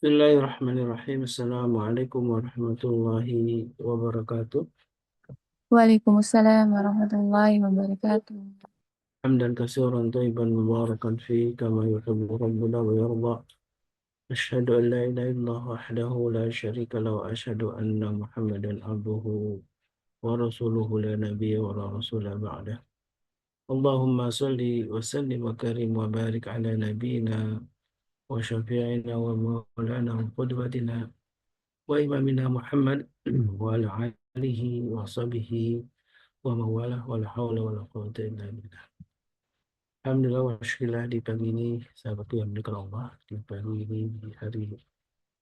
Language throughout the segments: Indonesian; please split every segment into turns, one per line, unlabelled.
Bismillahirrahmanirrahim. Assalamualaikum warahmatullahi wabarakatuh.
Waalaikumsalam warahmatullahi wabarakatuh.
Hamdan katsiran thayyiban mubarakan fi kama yuhibbu rabbuna wa yarda. Asyhadu an la ilaha illallah wahdahu la syarika lahu wa asyhadu anna Muhammadan abduhu wa rasuluhu la nabiyya wa la rasula ba'dah. Allahumma salli wa sallim wa karim wa barik ala nabiyyina wa syafi'ina wa maulana wa qudwatina wa imamina Muhammad wa ala alihi wa sahbihi wa mawalah wa la hawla wa la quwwata illa billah. Alhamdulillah wa syukurillah di pagi ini sahabatku yang dimuliakan Allah, di pagi ini di hari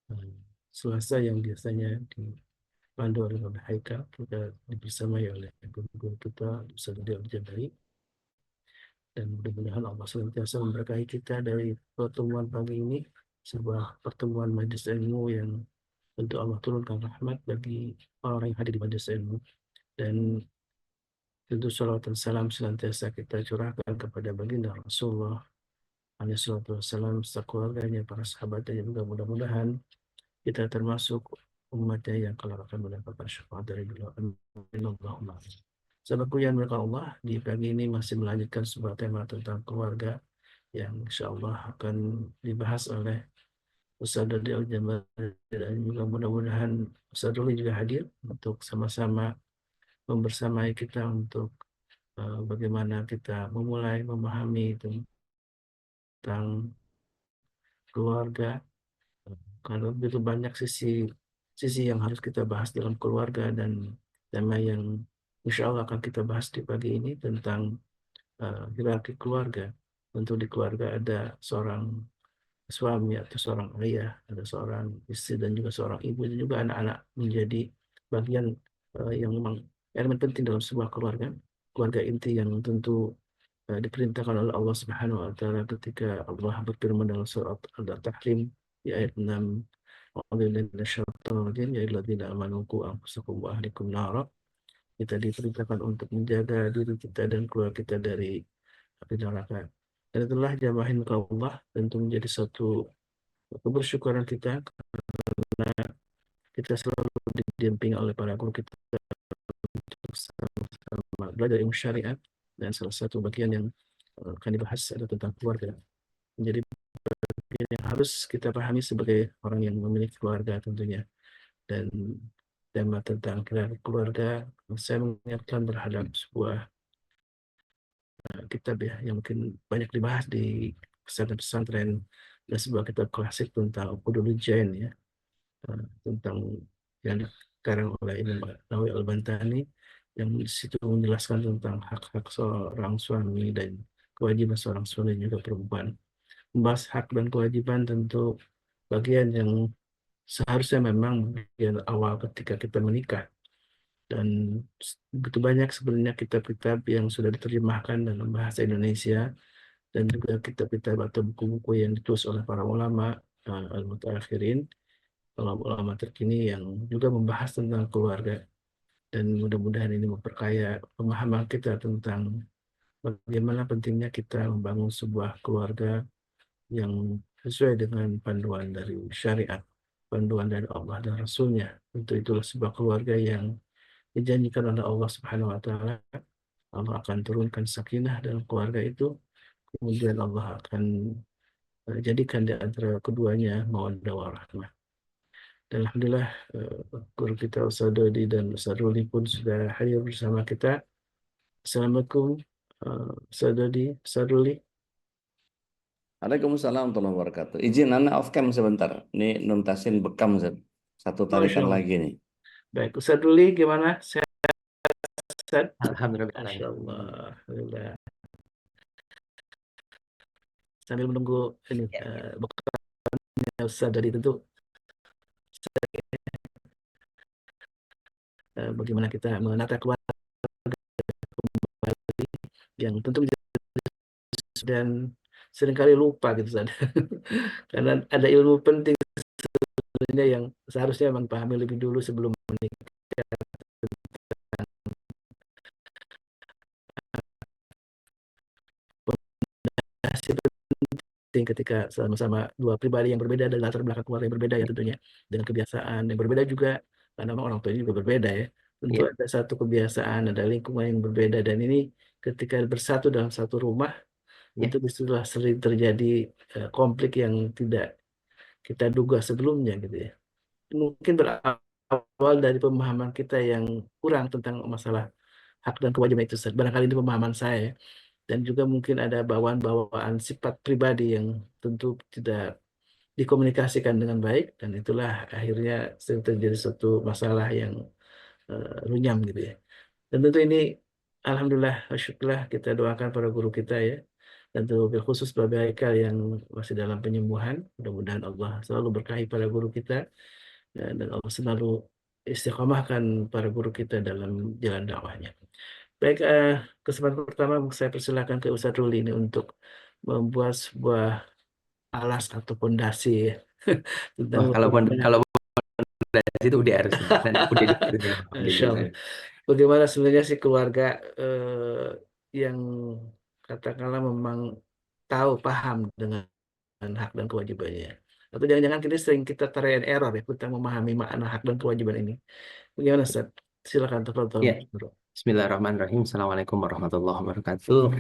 eh, Selasa yang biasanya dipandu oleh Bapak Haikal, kita dibersamai oleh guru-guru kita Ustaz Ridho Al-Jabari, dan mudah-mudahan Allah senantiasa memberkahi kita dari pertemuan pagi ini, sebuah pertemuan majelis ilmu yang tentu Allah turunkan rahmat bagi orang yang hadir di majelis ilmu, dan tentu salawat dan salam senantiasa kita curahkan kepada baginda Rasulullah alaihi salatu wassalam, sekeluarganya, para sahabatnya, juga mudah-mudahan kita termasuk umatnya yang kelak akan mendapatkan syafaat dari beliau. Amin Allahumma amin. Sahabatku yang dimuliakan Allah, di pagi ini masih melanjutkan sebuah tema tentang keluarga yang insya Allah akan dibahas oleh Ustaz Dodi Al-Jamal, dan juga mudah-mudahan Ustaz Dodi juga hadir untuk sama-sama membersamai kita untuk bagaimana kita memulai memahami tentang keluarga. Kalau begitu banyak sisi sisi yang harus kita bahas dalam keluarga, dan tema yang insya Allah akan kita bahas di pagi ini tentang hierarki keluarga. Tentu di keluarga ada seorang suami atau seorang ayah, ada seorang istri, dan juga seorang ibu, dan juga anak-anak menjadi bagian yang memang elemen penting dalam sebuah keluarga. Keluarga inti yang tentu diperintahkan oleh Allah Subhanahu wa taala ketika Allah berfirman dalam surat Al-Tahrim di ayat 6, "A'udzubillahi minasyaitonir rajim, ya ayyuhalladzina amanu qu anfusakum wa ahlikum nara." Kita diperintahkan untuk menjaga diri kita dan keluarga kita dari api neraka. Dan itulah jamahin Allah, tentu menjadi satu kebersyukuran kita karena kita selalu didampingi oleh para guru kita untuk sama-sama belajar ilmu syariat, dan salah satu bagian yang akan dibahas adalah tentang keluarga. Menjadi bagian yang harus kita pahami sebagai orang yang memiliki keluarga tentunya. Dan tema tentang keluarga saya mengingatkan terhadap sebuah kitab ya yang mungkin banyak dibahas di pesantren-pesantren, dan sebuah kitab klasik tentang Uqudul Jain ya, tentang yang dikarang oleh Imam Nawawi Al-Bantani, yang di situ menjelaskan tentang hak-hak seorang suami dan kewajiban seorang suami dan juga perempuan. Membahas hak dan kewajiban tentu bagian yang seharusnya memang bagian awal ketika kita menikah, dan begitu banyak sebenarnya kitab-kitab yang sudah diterjemahkan dalam bahasa Indonesia, dan juga kitab-kitab atau buku-buku yang ditulis oleh para ulama al-mutaakhirin, ulama-ulama terkini yang juga membahas tentang keluarga. Dan mudah-mudahan ini memperkaya pemahaman kita tentang bagaimana pentingnya kita membangun sebuah keluarga yang sesuai dengan panduan dari syariat, panduan dari Allah dan Rasulnya. Tentu itulah sebuah keluarga yang dijanjikan oleh Allah Subhanahu wa taala. Allah akan turunkan sakinah dalam keluarga itu. Kemudian Allah akan jadikan di antara keduanya mawaddah warahmah. Dan alhamdulillah guru kita Ustaz Dodi dan Ustaz Ruli pun sudah hadir bersama kita. Assalamualaikum Ustaz Dodi, Ustaz Ruli.
Waalaikumsalam warahmatullahi wabarakatuh. Izin Anda off cam sebentar. Ini nuntasin bekam Zat. Satu
Masya
tarikan
Allah.
lagi nih.
Baik, Ustaz Ruli gimana? Sehat?
Alhamdulillah.
Masya Allah. Alhamdulillah. Sambil menunggu ini bekalnya Ustaz Dodi, tentu bagaimana kita menata keluarga yang tentu dan seringkali lupa gitu Ustaz. Karena ada ilmu penting sebenarnya yang seharusnya memang pahami lebih dulu sebelum menikah. ketika sama-sama dua pribadi yang berbeda dan latar belakang keluarga yang berbeda ya tentunya, dengan kebiasaan yang berbeda juga, karena memang orang tuanya juga berbeda ya. Tentu
Iya.
ada satu kebiasaan, ada lingkungan yang berbeda, dan ini ketika bersatu dalam satu rumah,
Ya.
tentu disitulah sering terjadi konflik yang tidak kita duga sebelumnya gitu ya. Mungkin berawal dari pemahaman kita yang kurang tentang masalah hak dan kewajiban itu. Barangkali ini pemahaman saya ya. Dan juga mungkin ada bawaan-bawaan sifat pribadi yang tentu tidak dikomunikasikan dengan baik, dan itulah akhirnya sering terjadi suatu masalah yang runyam gitu ya. Dan tentu ini alhamdulillah, syukurlah kita doakan para guru kita ya. Dan terlebih khusus Bapak Haikal yang masih dalam penyembuhan. Mudah-mudahan Allah selalu berkahi para guru kita, dan Allah selalu istiqomahkan para guru kita dalam jalan dakwahnya. Baik, kesempatan pertama saya persilakan ke Ustadz Ruli ini untuk membuat sebuah alas atau pondasi ya, tentang
Wah,
bagaimana,
kalau dari situ udah harus ini. Udah udah
Masya
biasa.
Allah, bagaimana sebenarnya sih keluarga yang katakanlah memang tahu, paham dengan hak dan kewajibannya. Atau jangan-jangan kita try and error ya tentang memahami makna hak dan kewajiban ini. Bagaimana, Ustaz? Silakan, tafadhol.
Ya, Bismillahirrahmanirrahim. Assalamualaikum warahmatullahi wabarakatuh.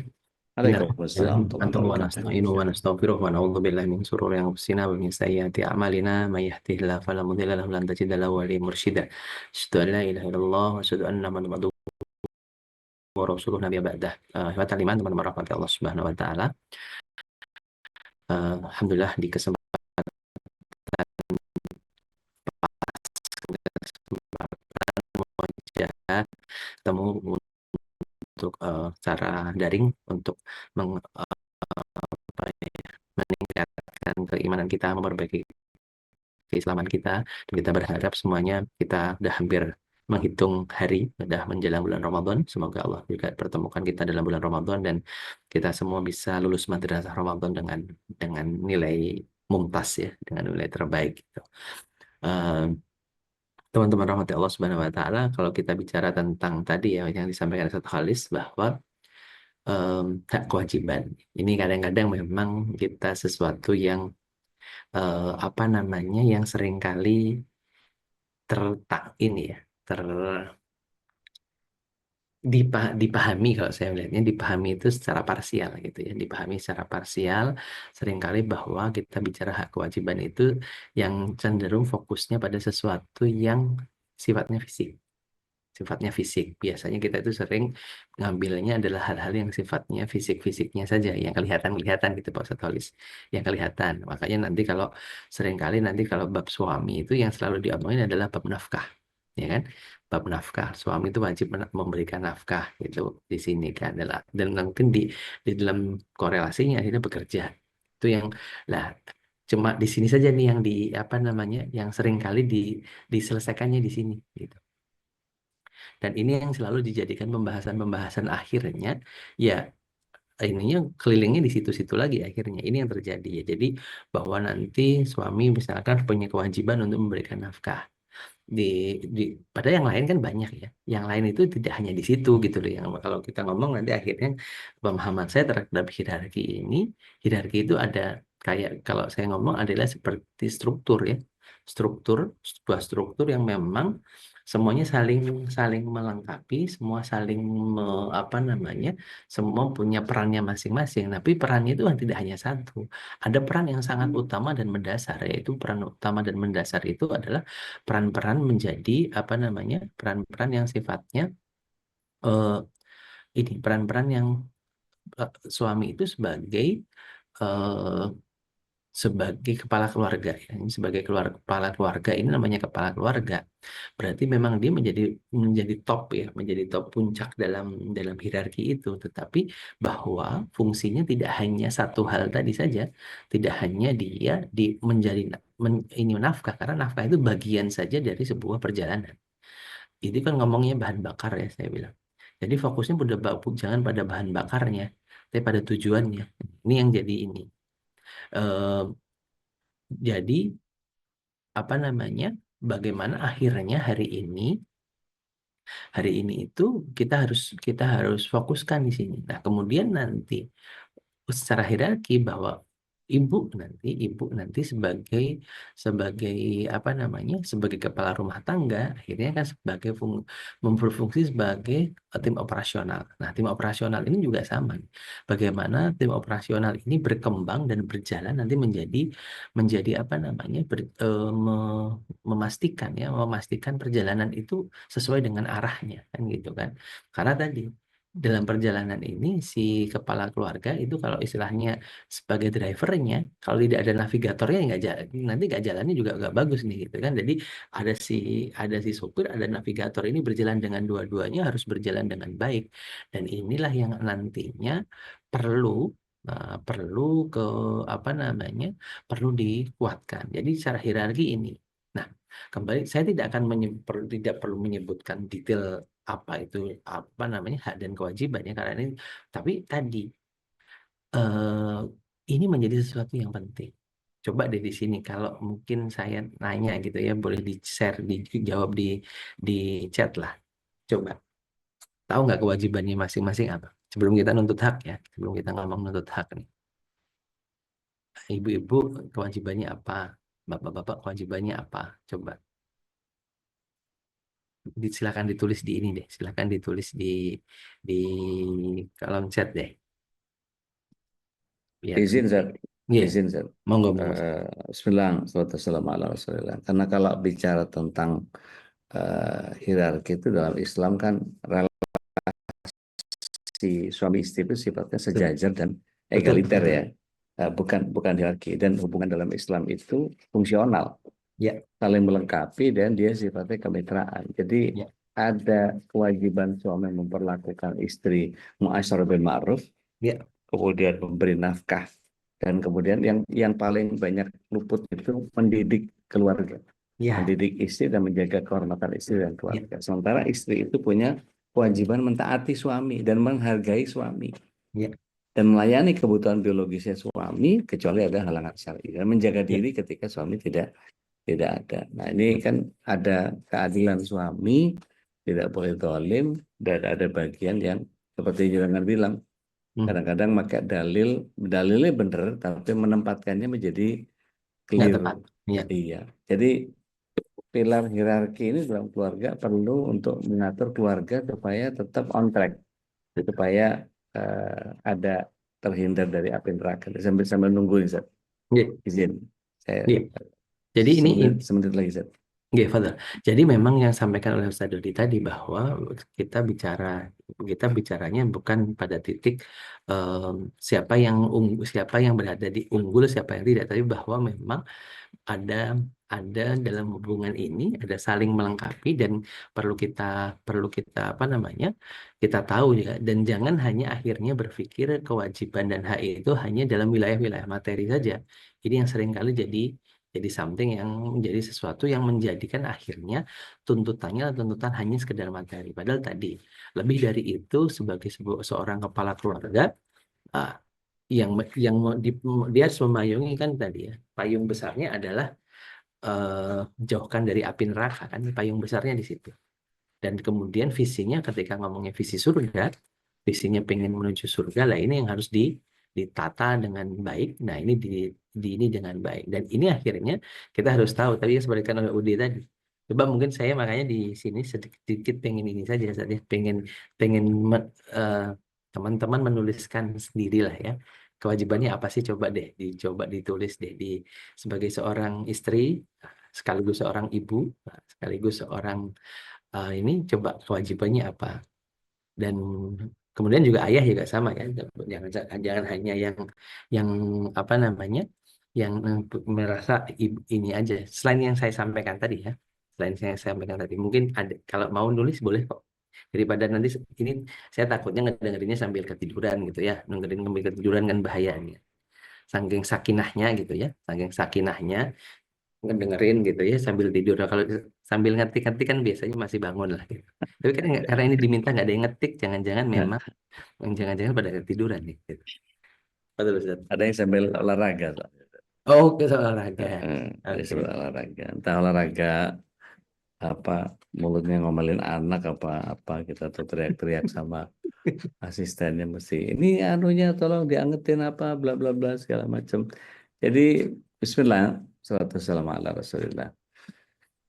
Innalhamdulillah
Waalaikumsalam
antum
warahmatullahi
wa
wabarakatuh.
nasta'inu wa nastaghfiruh wa na'udzu billahi min shururi anfusina wa min sayyiati a'malina may yahdihillahu fala mudilla lahu wa lan tajida lahu waliyyan mursyida. Asyhadu an la ilaha illallah wa asyhadu anna Muhammadan abduhu wa rasuluhu nabiyya ba'dah. Ihwatal iman, teman-teman rahmati Allah Subhanahu wa taala. Alhamdulillah di kesempatan wajah ketemu untuk secara daring untuk apa ya, meningkatkan keimanan kita, memperbaiki keislaman kita, dan kita berharap semuanya kita udah hampir menghitung hari, udah menjelang bulan Ramadan. Semoga Allah juga pertemukan kita dalam bulan Ramadan dan kita semua bisa lulus madrasah Ramadan dengan nilai mumtaz ya, dengan nilai terbaik gitu. Teman-teman rahmati Allah Subhanahu wa taala, kalau kita bicara tentang tadi ya yang disampaikan satu Khalis bahwa hak kewajiban ini kadang-kadang memang kita sesuatu yang apa namanya yang seringkali tertak ini ya dipahami, kalau saya melihatnya dipahami itu secara parsial gitu ya, dipahami secara parsial seringkali bahwa kita bicara hak kewajiban itu yang cenderung fokusnya pada sesuatu yang sifatnya fisik. Sifatnya fisik. Biasanya kita itu sering ngambilnya adalah hal-hal yang sifatnya fisik-fisiknya saja, yang kelihatan-kelihatan gitu Pak Ustadz Holis. Yang kelihatan. Makanya nanti kalau seringkali nanti kalau bab suami itu yang selalu diomongin adalah bab nafkah. Ya kan? Bab nafkah. Suami itu wajib memberikan nafkah gitu di sini kan. Dan mungkin di dalam korelasinya akhirnya bekerja. Itu yang lah cuma di sini saja nih yang di apa namanya yang seringkali diselesaikannya di sini gitu. Dan ini yang selalu dijadikan pembahasan-pembahasan akhirnya, ya ininya kelilingnya di situ-situ lagi akhirnya. Ini yang terjadi ya. Jadi bahwa nanti suami misalkan punya kewajiban untuk memberikan nafkah. di, di pada yang lain kan banyak ya. Yang lain itu tidak hanya di situ gitu loh. Yang kalau kita ngomong nanti akhirnya pemahaman saya terhadap hierarki ini, hierarki itu ada kayak kalau saya ngomong adalah seperti struktur ya. Sebuah struktur yang memang semuanya saling saling melengkapi, semua saling apa namanya, semua punya perannya masing-masing. Tapi perannya itu kan tidak hanya satu. Ada peran yang sangat utama dan mendasar, yaitu peran utama dan mendasar itu adalah peran-peran menjadi apa namanya peran-peran yang sifatnya eh, ini peran-peran yang suami itu sebagai eh, sebagai kepala keluarga ya. Ini sebagai kepala keluarga ini namanya kepala keluarga. Berarti memang dia menjadi top ya, menjadi top puncak dalam hierarki itu. Tetapi bahwa fungsinya tidak hanya satu hal tadi saja, tidak hanya dia menjadi ini nafkah, karena nafkah itu bagian saja dari sebuah perjalanan. Itu kan ngomongnya bahan bakar ya saya bilang. Jadi fokusnya jangan pada bahan bakarnya, tapi pada tujuannya. Ini yang jadi ini. Eh, jadi apa namanya? Bagaimana akhirnya hari ini itu kita harus fokuskan di sini. Nah, kemudian nanti secara hierarki bahwa ibu nanti sebagai sebagai apa namanya, sebagai kepala rumah tangga, akhirnya kan sebagai berfungsi sebagai tim operasional. Nah, tim operasional ini juga sama. Bagaimana tim operasional ini berkembang dan berjalan nanti menjadi apa namanya, memastikan perjalanan itu sesuai dengan arahnya, kan gitu kan. Karena tadi dalam perjalanan ini si kepala keluarga itu kalau istilahnya sebagai drivernya, kalau tidak ada navigatornya nggak jalan, nanti nggak jalannya juga nggak bagus nih gitu kan. Jadi ada si sopir, ada navigator, ini berjalan dengan dua-duanya harus berjalan dengan baik, dan inilah yang nantinya perlu perlu ke apa namanya, perlu dikuatkan. Jadi secara hierarki ini. Nah, kembali saya tidak akan tidak perlu menyebutkan detail apa itu, apa namanya, hak dan kewajibannya, karena ini, tapi tadi eh, ini menjadi sesuatu yang penting. Coba deh di sini kalau mungkin saya nanya gitu ya, boleh di-share, dijawab di chat lah. Coba, tahu nggak kewajibannya masing-masing apa? Sebelum kita nuntut hak ya, sebelum kita ngomong nuntut hak nih. Ibu-ibu kewajibannya apa? Bapak-bapak kewajibannya apa? Coba silakan ditulis di ini deh, silakan ditulis di kolom chat deh. Biar
Izin, Zat.
iya,
Izin, Zat.
monggo monggo.
Bismillah, wassalamu ala Rasulillah. Karena kalau bicara tentang hierarki itu dalam Islam kan relasi suami istri itu sifatnya sejajar dan egaliter ya. Bukan hierarki, dan hubungan dalam Islam itu fungsional,
Ya,
saling melengkapi, dan dia sifatnya kemitraan. Jadi
ya,
ada kewajiban suami memperlakukan istri mu'asyarah bil ma'ruf,
ya,
kemudian memberi nafkah, dan kemudian yang paling banyak luput itu mendidik keluarga,
ya,
mendidik istri dan menjaga kehormatan istri dan
ya,
keluarga. Sementara istri itu punya kewajiban mentaati suami dan menghargai suami
ya,
dan melayani kebutuhan biologisnya suami, kecuali ada halangan syar'i, dan menjaga
ya.
diri ketika suami tidak ada. Nah, ini kan ada keadilan suami, tidak boleh zalim, dan ada bagian yang seperti jangan bilang, kadang-kadang pakai dalilnya benar, tapi menempatkannya menjadi
Nggak tepat.
keliru.
Ya,
Iya. Jadi pilar hierarki ini dalam keluarga perlu untuk mengatur keluarga supaya tetap on track, supaya ada terhindar dari api neraka. Sambil nungguin, Zat.
ya,
Izin. Saya
ya. Jadi ini
semenit lagi, Zat.
Oke, Fadil. Jadi memang yang sampaikan oleh Ustaz Dodi tadi bahwa kita bicaranya bukan pada titik siapa yang berada di unggul, siapa yang tidak, tapi bahwa memang ada dalam hubungan ini ada saling melengkapi, dan perlu kita apa namanya, kita tahu ya, dan jangan hanya akhirnya berpikir kewajiban dan hak itu hanya dalam wilayah-wilayah materi saja. Ini yang seringkali jadi something yang menjadi sesuatu yang menjadikan akhirnya tuntutan hanya sekedar materi. Padahal tadi lebih dari itu, sebagai seorang kepala keluarga, ah, yang dia harus memayungi, kan tadi ya, payung besarnya adalah jauhkan dari api neraka, kan payung besarnya di situ. Dan kemudian visinya, ketika ngomongnya visi surga, visinya pengen menuju surga lah, ini yang harus ditata dengan baik. Nah, ini ini dengan baik, dan ini akhirnya kita harus tahu tadi yang seperti oleh Udi tadi. Coba mungkin saya makanya di sini sedikit pengen ini saja, saya pengen teman-teman menuliskan sendirilah ya, kewajibannya apa sih, coba ditulis deh sebagai seorang istri, sekaligus seorang ibu, sekaligus seorang ini, coba kewajibannya apa. Dan kemudian juga ayah juga sama ya, jangan hanya yang apa namanya, yang merasa ini aja. Selain yang saya sampaikan tadi ya, selain yang saya sampaikan tadi, mungkin ada, kalau mau nulis boleh kok, daripada nanti ini saya takutnya ngedengerinnya sambil ketiduran gitu ya, dengerin sambil ketiduran kan bahayanya, saking sakinahnya gitu ya, saking sakinahnya ngedengerin gitu ya sambil tidur. Nah, kalau sambil ngetik-ngetik kan biasanya masih bangun lah gitu. Tapi kan karena ini diminta nggak ada yang ngetik, jangan-jangan memang pada ketiduran nih gitu. Betul, Ustaz.
Ada yang sambil olahraga, Zat.
Oh, ke olahraga.
Ada
Oke.
sambil olahraga. Entah olahraga apa, mulutnya ngomelin anak apa kita tuh teriak-teriak sama asistennya, mesti ini anunya tolong diangetin apa bla bla bla segala macam. Jadi Bismillah, salatu wassalamu ala Rasulillah.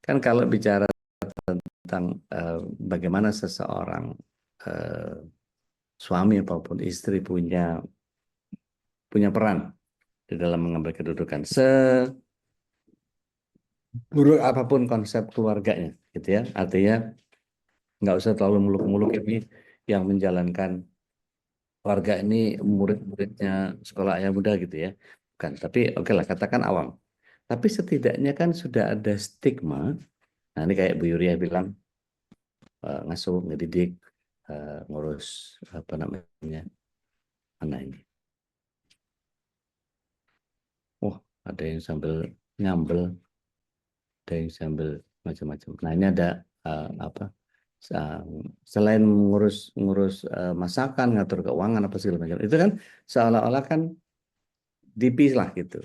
Kan kalau bicara tentang bagaimana seseorang suami maupun istri punya peran di dalam mengambil kedudukan, seburuk apapun konsep keluarganya, gitu ya. Artinya nggak usah terlalu muluk-muluk ini yang menjalankan keluarga ini murid-muridnya sekolah ayah bunda gitu ya. Bukan, tapi oke lah katakan awam. Tapi setidaknya kan sudah ada stigma. Nah ini kayak Bu Yuria bilang ngasuh, ngedidik, ngurus apa namanya, mana ini. Wah, ada yang sambil nyambel, ada yang sambil macam-macam. Nah ini ada apa? Selain ngurus masakan, ngatur keuangan apa segala macam. Itu kan seolah-olah kan dipisah gitu.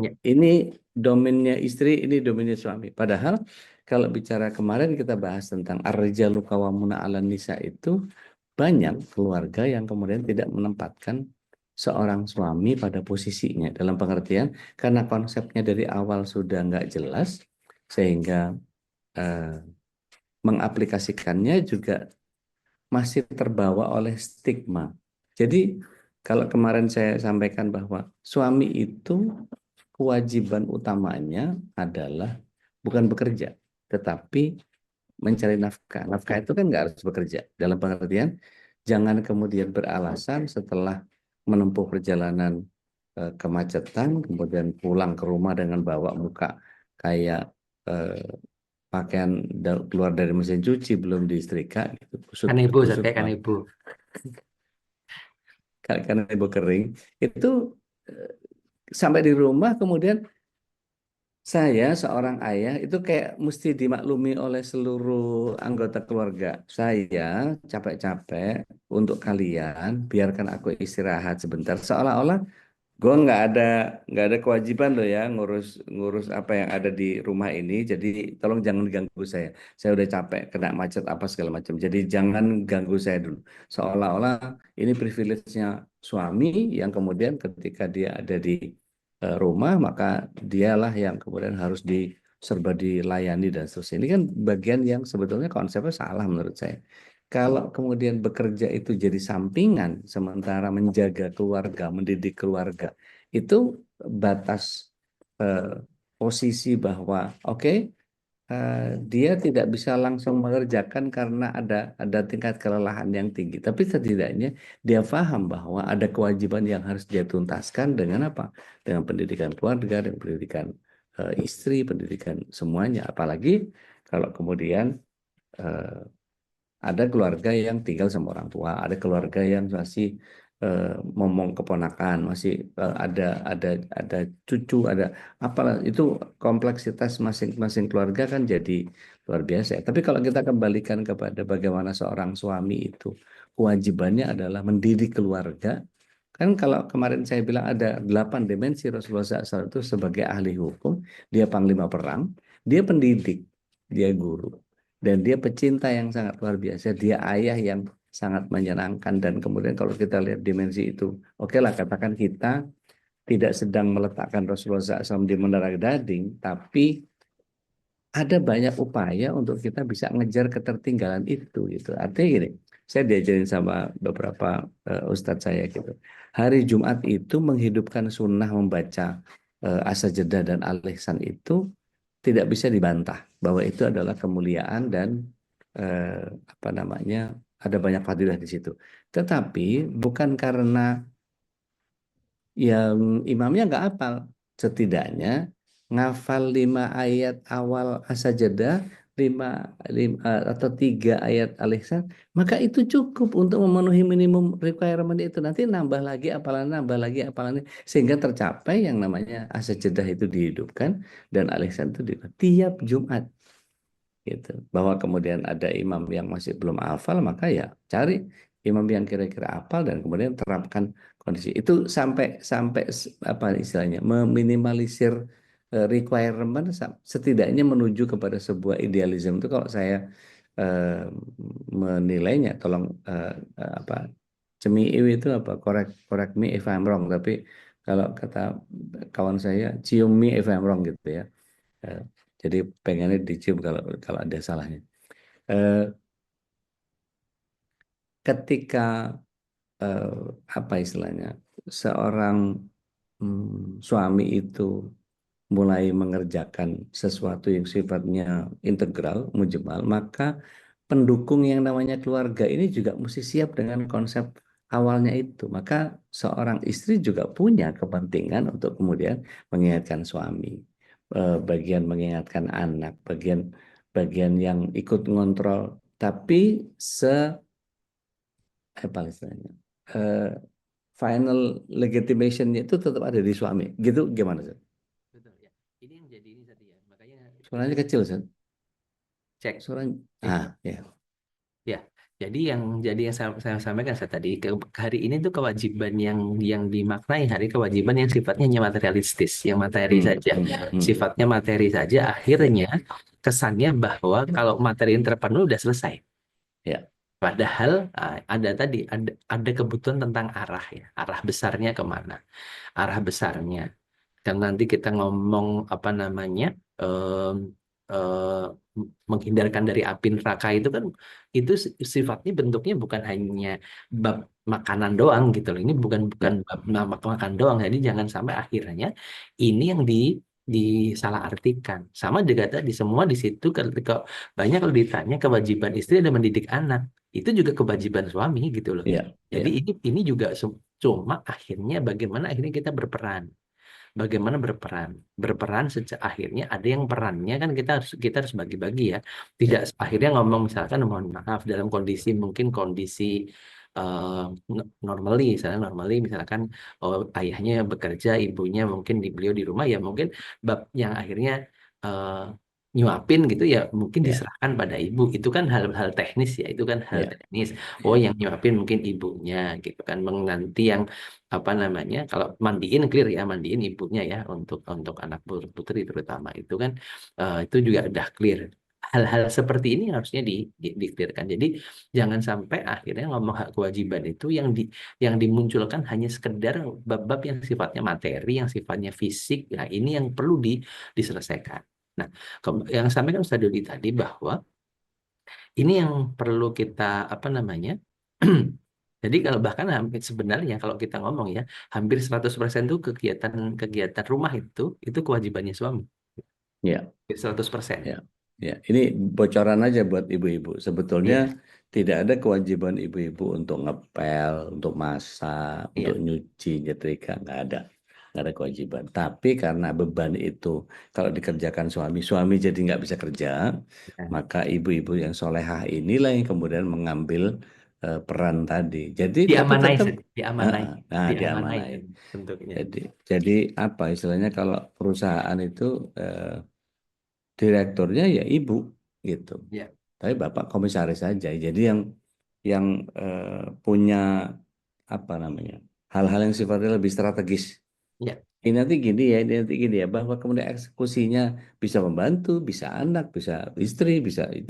Ya.
Ini domainnya istri, ini domainnya suami. Padahal kalau bicara kemarin kita bahas tentang ar-rijalu qawwamuna 'alan nisa, itu banyak keluarga yang kemudian tidak menempatkan seorang suami pada posisinya, dalam pengertian karena konsepnya dari awal sudah nggak jelas sehingga mengaplikasikannya juga masih terbawa oleh stigma. Jadi kalau kemarin saya sampaikan bahwa suami itu kewajiban utamanya adalah bukan bekerja, tetapi mencari nafkah. Nafkah itu kan nggak harus bekerja. Dalam pengertian, jangan kemudian beralasan setelah menempuh perjalanan kemacetan, kemudian pulang ke rumah dengan bawa muka kayak pakaian keluar dari mesin cuci belum disetrika, gitu,
Kanebo,
kusut-kusut
kayak kanebo.
karena ibu kering itu sampai di rumah kemudian saya seorang ayah itu kayak mesti dimaklumi oleh seluruh anggota keluarga. Saya capek-capek untuk kalian, biarkan aku istirahat sebentar. Seolah-olah gue nggak ada kewajiban loh ya ngurus ngurus apa yang ada di rumah ini. Jadi tolong jangan ganggu saya. Saya udah capek kena macet apa segala macam. Jadi jangan ganggu saya dulu. Seolah-olah ini privilege-nya suami yang kemudian ketika dia ada di rumah maka dialah yang kemudian harus serba dilayani dan seterusnya. Ini kan bagian yang sebetulnya konsepnya salah menurut saya. Kalau kemudian bekerja itu jadi sampingan, sementara menjaga keluarga, mendidik keluarga, itu batas posisi bahwa oke, dia tidak bisa langsung mengerjakan karena ada tingkat kelelahan yang tinggi. Tapi setidaknya dia paham bahwa ada kewajiban yang harus dia tuntaskan dengan apa? Dengan pendidikan keluarga, dengan pendidikan istri, pendidikan semuanya. Apalagi kalau kemudian ada keluarga yang tinggal sama orang tua, ada keluarga yang masih momong keponakan, masih ada cucu, ada apalah itu kompleksitas masing-masing keluarga kan jadi luar biasa. Tapi kalau kita kembalikan kepada bagaimana seorang suami itu kewajibannya adalah mendidik keluarga, kan kalau kemarin saya bilang ada 8 dimensi Rasulullah SAW itu sebagai ahli hukum, dia panglima perang, dia pendidik, dia guru. Dan dia pecinta yang sangat luar biasa. Dia ayah yang sangat menyenangkan. Dan kemudian kalau kita lihat dimensi itu, oke lah katakan kita tidak sedang meletakkan Rasulullah SAW di menara gading, tapi ada banyak upaya untuk kita bisa ngejar ketertinggalan itu gitu. Artinya gini, saya diajarin sama beberapa ustadz saya gitu. Hari Jumat itu menghidupkan sunnah membaca as-sajdah dan al-ihsan itu tidak bisa dibantah bahwa itu adalah kemuliaan dan apa namanya, ada banyak fadilah di situ. Tetapi bukan karena yang imamnya nggak hafal, setidaknya ngafal 5 ayat awal as-sajdah, 5 atau 3 ayat al-ihsan, maka itu cukup untuk memenuhi minimum requirement itu. Nanti nambah lagi apalannya sehingga tercapai yang namanya as-sajdah itu dihidupkan dan al-ihsan itu tiap Jumat gitu. Bahwa kemudian ada imam yang masih belum hafal, maka ya cari imam yang kira-kira hafal dan kemudian terapkan kondisi itu sampai sampai apa istilahnya meminimalisir requirement setidaknya menuju kepada sebuah idealisme itu kalau saya eh, menilainya. Tolong apa, cemiu itu apa, correct correct me if I'm wrong, tapi kalau kata kawan saya, cium me if I'm wrong gitu ya. Eh, Jadi pengennya dicium kalau kalau ada salahnya. Eh, Ketika eh, apa istilahnya, seorang suami itu mulai mengerjakan sesuatu yang sifatnya integral, mujmal, maka pendukung yang namanya keluarga ini juga mesti siap dengan konsep awalnya itu. Maka seorang istri juga punya kepentingan untuk kemudian mengingatkan suami, bagian mengingatkan anak, bagian bagian yang ikut ngontrol, tapi se apa istilahnya, eh, final legitimation-nya itu tetap ada di suami. Gitu gimana sih?
Betul ya. Ini yang jadi ini tadi ya. Makanya
Suaranya kecil sih.
cek.
Suaranya
Eh,
ya.
Ya, jadi yang saya sampaikan saya tadi hari ini tuh kewajiban yang dimaknai hari kewajiban yang sifatnya hanya materialistis, yang materi saja, sifatnya materi saja. Akhirnya kesannya bahwa kalau materi yang terpenuhi udah selesai.
Ya.
Padahal ada tadi ada kebutuhan tentang arah ya, arah besarnya kemana? Arah besarnya. Dan nanti kita ngomong apa namanya em, eh, menghindarkan dari api neraka itu kan itu sifatnya bentuknya bukan hanya bab makanan doang gitu loh. Ini bukan bukan
Ya.
bab makan doang. Jadi jangan sampai akhirnya ini yang disalahartikan. Sama juga tadi semua di situ ketika banyak kalau ditanya kewajiban istri ada mendidik anak. Itu juga kewajiban suami gitu loh.
Ya.
Jadi
Ya.
ini juga cuma akhirnya bagaimana akhirnya kita berperan. Bagaimana berperan sejak akhirnya ada yang perannya kan kita harus bagi-bagi ya, tidak
Ya.
akhirnya ngomong misalkan mohon maaf dalam kondisi mungkin kondisi eh, normally misalkan oh, ayahnya bekerja ibunya mungkin beliau di rumah ya mungkin bab yang akhirnya eh, nyuapin gitu ya mungkin
Ya.
diserahkan pada ibu itu kan hal-hal teknis ya itu kan hal
Ya.
teknis. Oh
Ya.
yang nyuapin mungkin ibunya gitu kan nanti yang apa namanya kalau mandiin clear ya mandiin ibunya ya untuk anak putri terutama itu kan itu juga udah clear hal-hal seperti ini harusnya di-clearkan jadi jangan sampai akhirnya ngomong hak kewajiban itu yang dimunculkan hanya sekedar bab-bab yang sifatnya materi yang sifatnya fisik ya ini yang perlu diselesaikan. Nah, yang sampaikan Ustaz Dodi tadi bahwa ini yang perlu kita apa namanya jadi kalau bahkan hampir sebenarnya kalau kita ngomong ya, hampir 100% itu kegiatan rumah itu kewajibannya suami.
Ya.
100%.
Ya. Ya. Ini bocoran aja buat ibu-ibu. Sebetulnya
Iya,
tidak ada kewajiban ibu-ibu untuk ngepel, untuk masak, untuk
iya.
nyuci, nyetrika, nggak ada. Nggak ada kewajiban. Tapi karena beban itu kalau dikerjakan suami, suami jadi nggak bisa kerja,
Nah,
maka ibu-ibu yang solehah inilah yang kemudian mengambil peran tadi. Jadi tapi
diamanai,
tetap,
Seth. Diamanai,
nah
diamanai
diamanai.
kan bentuknya.
Jadi, jadi apa istilahnya kalau perusahaan itu direkturnya ya ibu gitu.
Ya,
Tapi bapak komisaris saja. Jadi yang punya apa namanya hal-hal yang sifatnya lebih strategis.
ya,
Ini nanti gini ya, ini nanti gini ya. Bahwa kemudian eksekusinya bisa membantu, bisa anak, bisa istri, bisa
ya,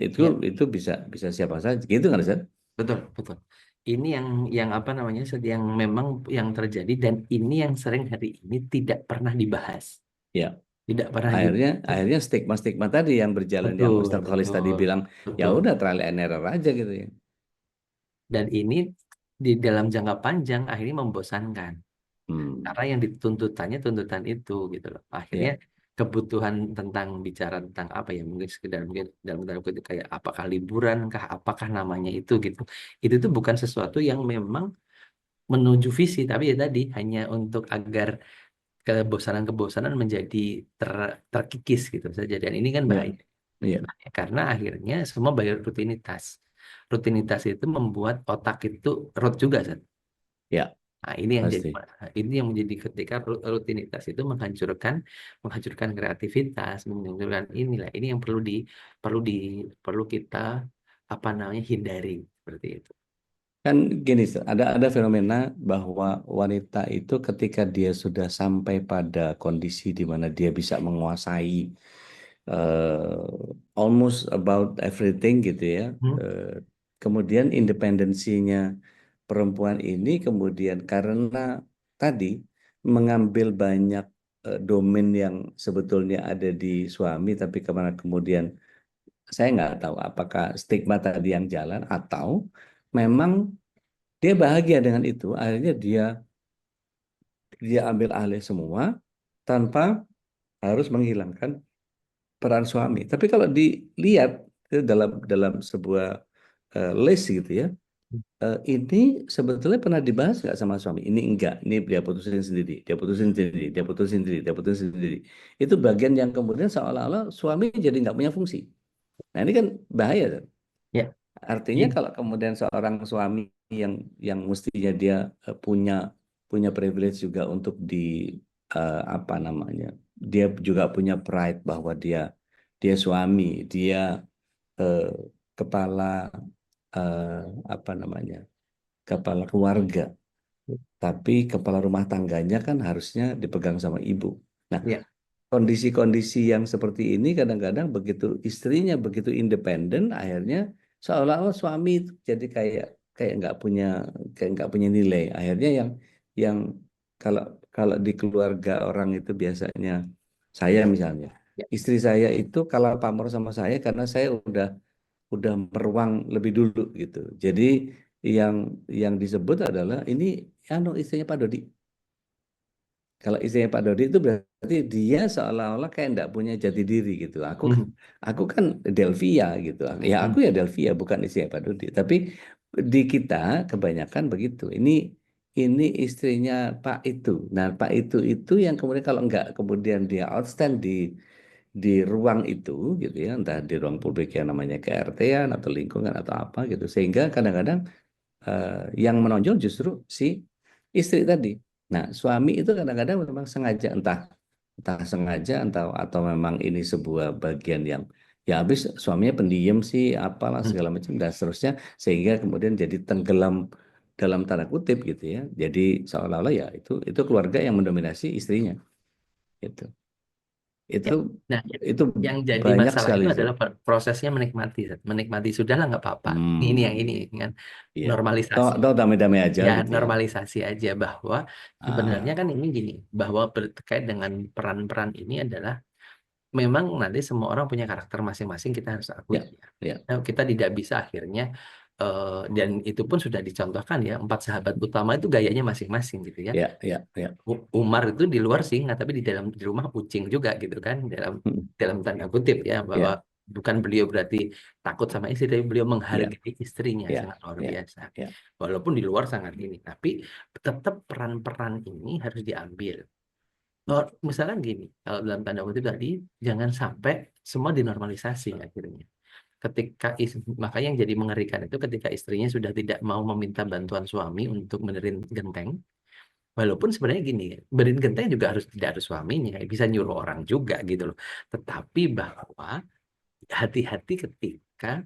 itu bisa bisa siapa saja. Gitu kan Ustaz?
betul, betul. Ini yang apa namanya, Seth, yang memang yang terjadi dan ini yang sering hari ini tidak pernah dibahas.
Ya.
Tidak pernah
Akhirnya
dibahas.
akhirnya stigma-stigma tadi yang berjalan yang
Betul,
Ustadz Khalis tadi
betul,
bilang ya
betul.
udah trial and error aja gitu ya.
Dan ini di dalam jangka panjang akhirnya membosankan.
Hmm.
Karena yang dituntutannya tuntutan itu gitu loh. Akhirnya
Ya.
kebutuhan tentang bicara tentang apa ya mungkin sekedar mungkin dalam kutip kayak apakah liburan kah apakah namanya itu gitu. Itu tuh bukan sesuatu yang memang menuju visi tapi ya tadi hanya untuk agar kebosanan-kebosanan menjadi terkikis gitu saja dan ini kan
Ya.
bahaya.
Iya.
Karena akhirnya semua bayar rutinitas. Rutinitas itu membuat otak itu root juga, Zat.
Ya,
Nah,
pasti.
ini yang menjadi ketika rutinitas itu menghancurkan kreativitas, menghancurkan inilah. Ini yang perlu di perlu kita apa namanya hindari seperti itu.
Kan gini, ada fenomena bahwa wanita itu ketika dia sudah sampai pada kondisi di mana dia bisa menguasai almost about everything gitu ya.
Hmm?
eh, Kemudian independensinya perempuan ini kemudian karena tadi mengambil banyak domain yang sebetulnya ada di suami, tapi kemana kemudian saya nggak tahu apakah stigma tadi yang jalan atau memang dia bahagia dengan itu, akhirnya dia ambil alih semua tanpa harus menghilangkan peran suami. Tapi kalau dilihat dalam dalam sebuah list gitu ya, ini sebetulnya pernah dibahas nggak sama suami? Ini enggak, ini dia putusin sendiri, dia putusin sendiri, dia putusin sendiri, dia putusin sendiri. Itu bagian yang kemudian seolah-olah suami jadi nggak punya fungsi. Nah ini kan bahaya kan?
Ya,
Artinya
ini
kalau kemudian seorang suami yang mestinya dia punya privilege juga untuk apa namanya, dia juga punya pride bahwa dia suami, dia eh, kepala apa namanya, kepala keluarga, tapi kepala rumah tangganya kan harusnya dipegang sama ibu. Nah,
ya,
kondisi-kondisi yang seperti ini kadang-kadang begitu istrinya begitu independen, akhirnya seolah-olah suami itu jadi kayak kayak nggak punya nilai. Akhirnya yang kalau kalau di keluarga orang itu biasanya saya misalnya
ya,
istri saya itu kalau pamor sama saya karena saya udah meruang lebih dulu gitu. Jadi yang yang disebut adalah ini anu istrinya Pak Dodi. Kalau istrinya Pak Dodi itu berarti dia seolah-olah kayak enggak punya jati diri gitu.
Hmm,
Aku kan Delvia gitu. Ya aku
hmm,
ya Delvia bukan istrinya Pak Dodi. Tapi di kita kebanyakan begitu. Ini istrinya Pak itu. Nah Pak itu yang kemudian kalau enggak kemudian dia outstand di ruang itu gitu ya, entah di ruang publik yang namanya KRT-an atau lingkungan atau apa gitu. Sehingga kadang-kadang yang menonjol justru si istri tadi. Nah, suami itu kadang-kadang memang sengaja entah entah sengaja atau memang ini sebuah bagian yang ya habis suaminya pendiam sih apalah
hmm.
segala macam dan seterusnya sehingga kemudian jadi tenggelam dalam tanda kutip gitu ya. Jadi seolah-olah ya itu keluarga yang mendominasi istrinya itu.
Ya.
Itu
Nah,
itu
yang jadi
banyak
masalah
sekali
itu
Zat.
adalah prosesnya menikmati, Zat. Menikmati sudahlah nggak apa-apa. Ini yang ini
Hmm,
kan
iya. Toh,
normalisasi.
toh damai-damai aja
Ya,
gitu ya.
normalisasi aja bahwa sebenarnya
Ah,
kan ini gini, bahwa terkait dengan peran-peran ini adalah memang nanti semua orang punya karakter masing-masing, kita harus akui
ya,
ya.
ya,
Nah, kita tidak bisa akhirnya dan itu pun sudah dicontohkan ya, empat sahabat utama itu gayanya masing-masing gitu ya.
ya, ya, ya.
Umar itu di luar singa tapi di rumah kucing juga gitu kan, dalam
Hmm,
dalam tanda kutip ya, bahwa
ya,
bukan beliau berarti takut sama istri tapi beliau
ya,
menghargai istrinya
ya,
sangat luar
ya,
biasa.
ya.
Walaupun di luar sangat ini, tapi tetap peran-peran ini harus diambil. Oh, misalkan gini, kalau dalam tanda kutip tadi, jangan sampai semua dinormalisasi akhirnya. Makanya yang jadi mengerikan itu ketika istrinya sudah tidak mau meminta bantuan suami untuk benerin genteng. Walaupun sebenarnya gini, benerin genteng juga tidak harus suaminya, bisa nyuruh orang juga gitu loh. Tetapi bahwa hati-hati ketika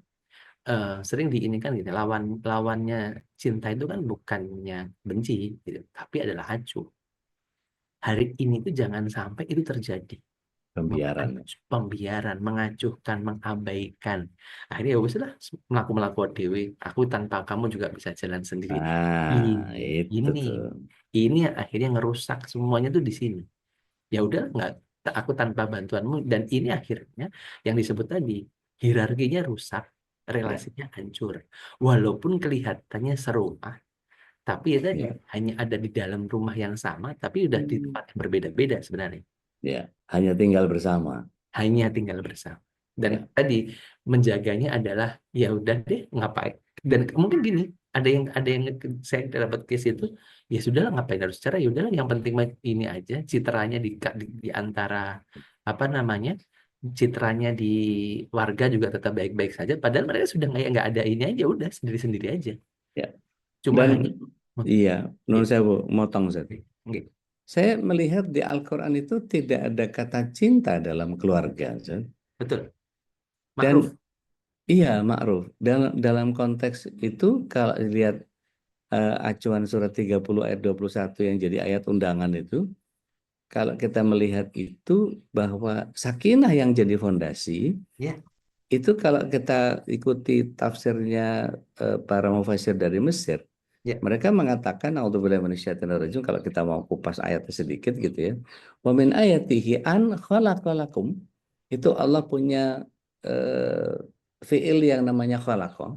sering diinikan gitu, lawannya cinta itu kan bukannya benci, gitu, tapi adalah acuh. Hari ini tuh jangan sampai itu terjadi.
Pembiaran.
Pembiaran, mengacuhkan, mengabaikan. Akhirnya ya wes lah, melaku dewe. Aku tanpa kamu juga bisa jalan sendiri. Ini,
Nah, itu
ini,
tuh.
ini yang akhirnya ngerusak semuanya tuh di sini. Ya udah nggak, aku tanpa bantuanmu, dan ini akhirnya yang disebut tadi hierarkinya rusak,
Ya,
relasinya hancur. Walaupun kelihatannya serumah, tapi ya tadi
ya,
hanya ada di dalam rumah yang sama, tapi udah di tempat yang berbeda-beda sebenarnya.
ya. Hanya tinggal bersama.
Hanya tinggal bersama. Dan
Ya,
tadi menjaganya adalah ya udah deh ngapain. Dan mungkin gini, ada yang saya dapat case itu, ya sudahlah ngapain harus cerai, ya udahlah yang penting ini aja citranya di antara apa namanya, citranya di warga juga tetap baik-baik saja, padahal mereka sudah nggak ada ini aja, udah sendiri-sendiri aja,
ya.
cuma
Dan
hanya
iya, menurut
gitu.
saya Bu, motong Zat.
Gitu.
Saya melihat di Al-Quran itu tidak ada kata cinta dalam keluarga, Zat.
Betul,
Dan
makruf.
iya, ma'ruf. Dalam konteks itu kalau lihat acuan surat 30 ayat 21 yang jadi ayat undangan itu, kalau kita melihat itu bahwa sakinah yang jadi fondasi,
Ya,
itu kalau kita ikuti tafsirnya para mufassir dari Mesir,
Ya.
Mereka mengatakan a'udzubillahi minasyaitonirrajim, kalau kita mau kupas ayatnya sedikit gitu ya. Wa min ayatihi an khalaqalakum. Itu Allah punya fiil yang namanya khalaqa.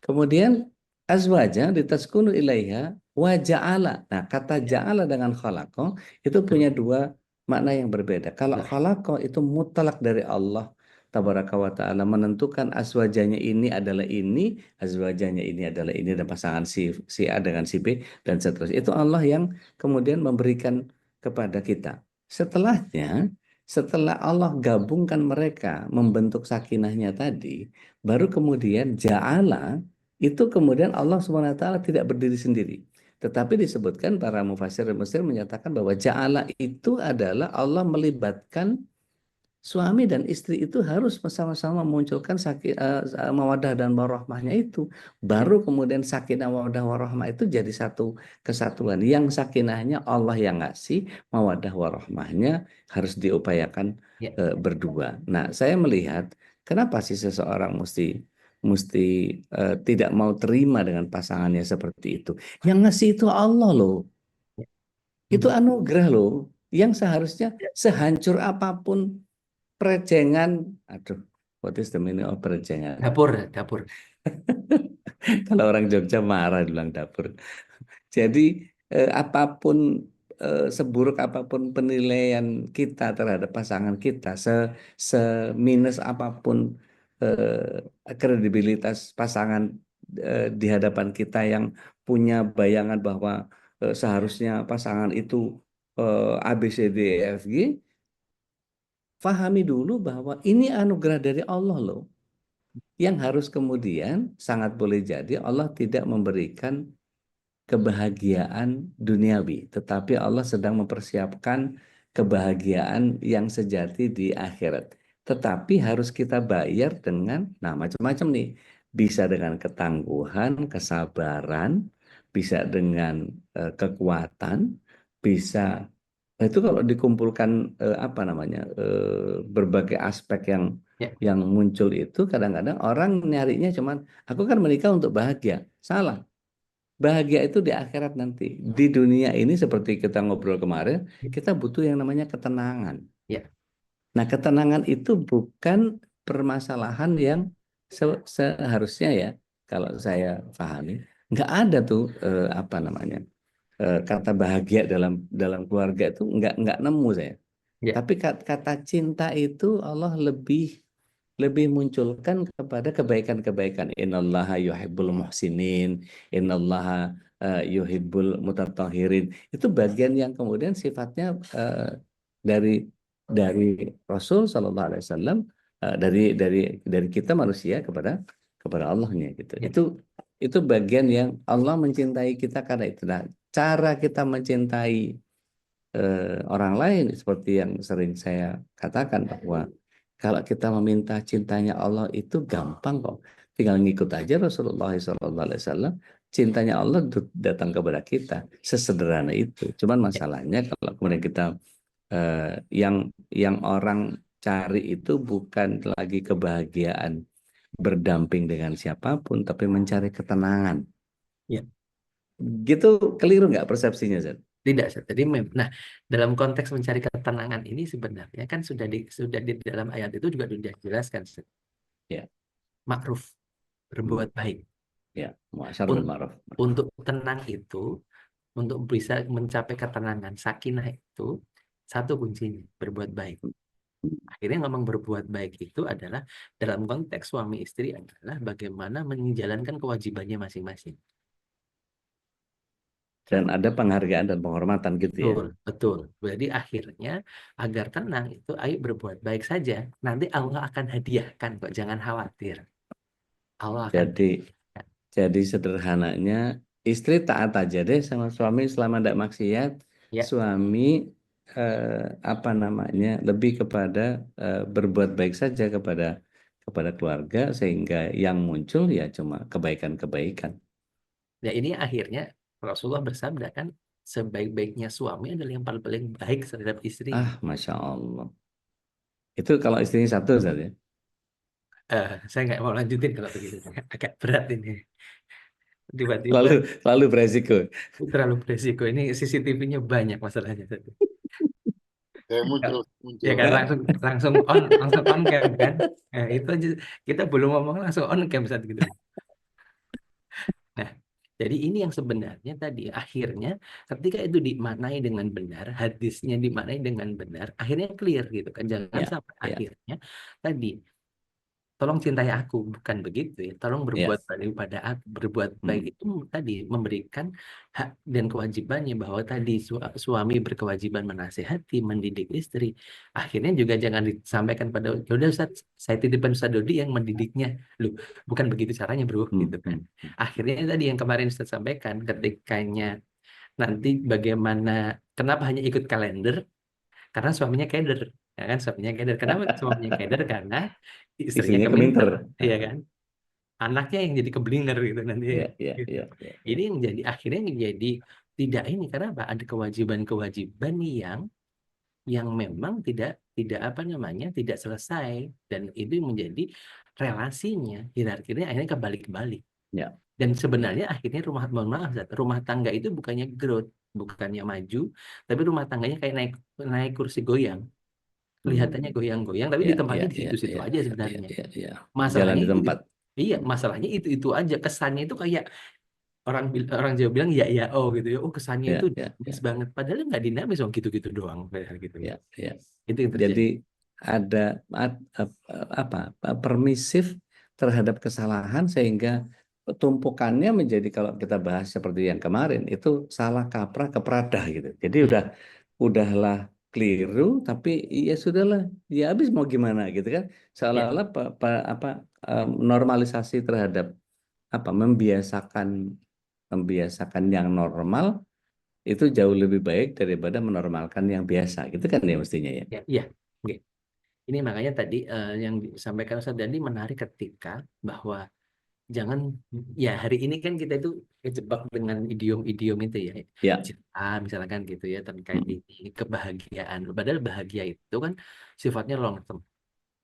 Kemudian azwaja ditaskunu ilaiha wa ja'ala. Nah, kata ja'ala dengan khalaqa itu
Betul.
punya dua makna yang berbeda. Kalau
Nah,
khalaqa itu mutlak dari Allah tabaraka wa ta'ala, menentukan azwajanya ini adalah ini, azwajanya ini adalah ini, dan pasangan si A dengan si B dan seterusnya. Itu Allah yang kemudian memberikan kepada kita. Setelahnya, setelah Allah gabungkan mereka membentuk sakinahnya tadi, baru kemudian ja'ala, itu kemudian Allah Subhanahu wa taala tidak berdiri sendiri. Tetapi disebutkan para mufassir Mesir menyatakan bahwa ja'ala itu adalah Allah melibatkan suami dan istri itu harus bersama-sama memunculkan mawaddah dan warahmahnya itu. Baru kemudian sakinah mawaddah warahmah itu jadi satu kesatuan. Yang sakinahnya Allah yang ngasih, mawaddah warahmahnya harus diupayakan
ya.
berdua. Nah, saya melihat kenapa sih seseorang mesti tidak mau terima dengan pasangannya seperti itu. Yang ngasih itu Allah loh. Itu anugerah loh. Yang seharusnya sehancur apapun prejengan, aduh, what is the meaning of prejengan?
Dapur.
Kalau orang Jogja marah bilang dapur. Jadi apapun seburuk apapun penilaian kita terhadap pasangan kita, seminus apapun kredibilitas pasangan di hadapan kita yang punya bayangan bahwa seharusnya pasangan itu A, B, C, D, E, F, G, fahami dulu bahwa ini anugerah dari Allah loh. Yang harus kemudian sangat boleh jadi Allah tidak memberikan kebahagiaan duniawi, tetapi Allah sedang mempersiapkan kebahagiaan yang sejati di akhirat. Tetapi harus kita bayar dengan, nah macam-macam nih. Bisa dengan ketangguhan, kesabaran, bisa dengan kekuatan, bisa. Nah, itu kalau dikumpulkan apa namanya berbagai aspek
Ya.
yang muncul itu, kadang-kadang orang nyarinya cuman aku kan menikah untuk bahagia. Salah. Bahagia itu di akhirat nanti. Di dunia ini seperti kita ngobrol kemarin, kita butuh yang namanya ketenangan.
Ya.
Nah, ketenangan itu bukan permasalahan yang seharusnya ya, kalau saya pahami, nggak ada tuh apa namanya kata bahagia dalam keluarga itu nggak nemu saya.
Ya.
Tapi kata cinta itu Allah lebih munculkan kepada kebaikan-kebaikan. Innallaha yuhibbul muhsinin, innallaha yuhibbul mutatahhirin. Itu bagian yang kemudian sifatnya dari Rasul Shallallahu Alaihi Wasallam, dari kita manusia kepada Allahnya gitu.
Ya.
Itu bagian yang Allah mencintai kita karena itu. Nah, cara kita mencintai orang lain seperti yang sering saya katakan bahwa kalau kita meminta cintanya Allah itu gampang kok. Tinggal ngikut aja Rasulullah SAW. Cintanya Allah datang kepada kita. Sesederhana itu. Cuman masalahnya kalau kemudian kita yang orang cari itu bukan lagi kebahagiaan berdamping dengan siapapun, tapi mencari ketenangan.
Ya.
Gitu keliru nggak persepsinya, Zed?
Tidak, jadi nah dalam konteks mencari ketenangan ini sebenarnya kan sudah di dalam ayat itu juga sudah dijelaskan,
Ya.
Ma'ruf, berbuat baik.
Ya, muasyarul ma'ruf.
Untuk tenang itu, untuk bisa mencapai ketenangan, sakinah itu satu kuncinya, berbuat baik. Akhirnya ngomong berbuat baik itu adalah dalam konteks suami istri adalah bagaimana menjalankan kewajibannya masing-masing.
Dan ada penghargaan dan penghormatan gitu ya.
Betul. Jadi akhirnya agar tenang itu ayo berbuat baik saja. Nanti Allah akan hadiahkan kok, jangan khawatir. Allah akan
Jadi sederhananya istri taat aja deh sama suami selama tidak maksiat.
Ya.
Suami apa namanya lebih kepada berbuat baik saja kepada keluarga, sehingga yang muncul ya cuma kebaikan-kebaikan.
Ya ini akhirnya Rasulullah bersabda kan, sebaik-baiknya suami adalah yang paling baik terhadap istri.
Masya Allah. Itu kalau istrinya satu saja.
Saya nggak mau lanjutin kalau begitu, agak berat ini. tiba-tiba
Lalu beresiko.
terlalu beresiko. Ini CCTV-nya banyak masalahnya.
muncul
Ya kan
Nah,
langsung on cam kan. Nah, itu aja kita belum ngomong langsung on cam saat gitu. Nah, jadi ini yang sebenarnya tadi akhirnya ketika itu dimaknai dengan benar, hadisnya dimaknai dengan benar, akhirnya clear gitu kan. Jangan
ya,
sampai
ya,
akhirnya tadi tolong cintai aku, bukan begitu ya. Tolong
ya.
berbuat baik pada aku. Berbuat baik
Hmm,
itu tadi memberikan hak dan kewajibannya, bahwa tadi suami berkewajiban menasehati, mendidik istri. Akhirnya juga jangan disampaikan pada, ya udah Ustaz, saya titipkan Ustaz Dodi yang mendidiknya. Loh, bukan begitu caranya, Bro,
hmm,
gitu kan.
hmm.
Akhirnya tadi yang kemarin Ustaz sampaikan, ketikanya nanti bagaimana, kenapa hanya ikut kalender? Karena suaminya keder, ya kan? Suaminya keder. Kenapa suaminya keder? Karena istrinya
Istrinya
keminter,
keminter.
ya kan? Anaknya yang jadi keblinger gitu nanti.
Ya, ya,
Gitu.
ya, ya.
Ini yang jadi akhirnya menjadi tidak ini, karena apa? Ada kewajiban-kewajiban yang memang tidak apa namanya, tidak selesai, dan itu menjadi relasinya, hierarkinya akhirnya kebalik-balik.
Ya.
Dan sebenarnya akhirnya mohon maaf, Zat, rumah tangga itu bukannya growth, bukannya maju, tapi rumah tangganya kayak naik naik kursi goyang. Kelihatannya
Hmm.
goyang-goyang, tapi
Ya,
ditempatnya
ya,
di
ya,
situ-situ
ya,
aja
ya,
sebenarnya.
ya, ya. Jalan
Masalahnya
di tempat.
iya, masalahnya itu aja. Kesannya itu kayak orang Jawa bilang ya ya oh gitu ya. Oh, kesannya
Ya,
itu
ya,
dinamis
ya,
banget. Padahal nggak dinamis, oh gitu-gitu doang kayak gitu.
ya, ya.
Itu yang terjadi.
Jadi ada apa permisif terhadap kesalahan sehingga tumpukannya menjadi, kalau kita bahas seperti yang kemarin itu salah kaprah kepradah gitu. Jadi udahlah keliru, tapi ya sudahlah, ya habis mau gimana gitu kan.
Ya,
Seolah-olah normalisasi terhadap membiasakan yang normal itu jauh lebih baik daripada menormalkan yang biasa gitu kan ya mestinya ya.
ya. Oke. Ini makanya tadi yang disampaikan Ustaz Dandi menarik, ketika bahwa jangan, ya hari ini kan kita itu kejebak dengan idiom-idiom itu ya,
Ya.
cinta misalkan gitu ya, terkait
Mm.
ini kebahagiaan. Padahal bahagia itu kan sifatnya long term.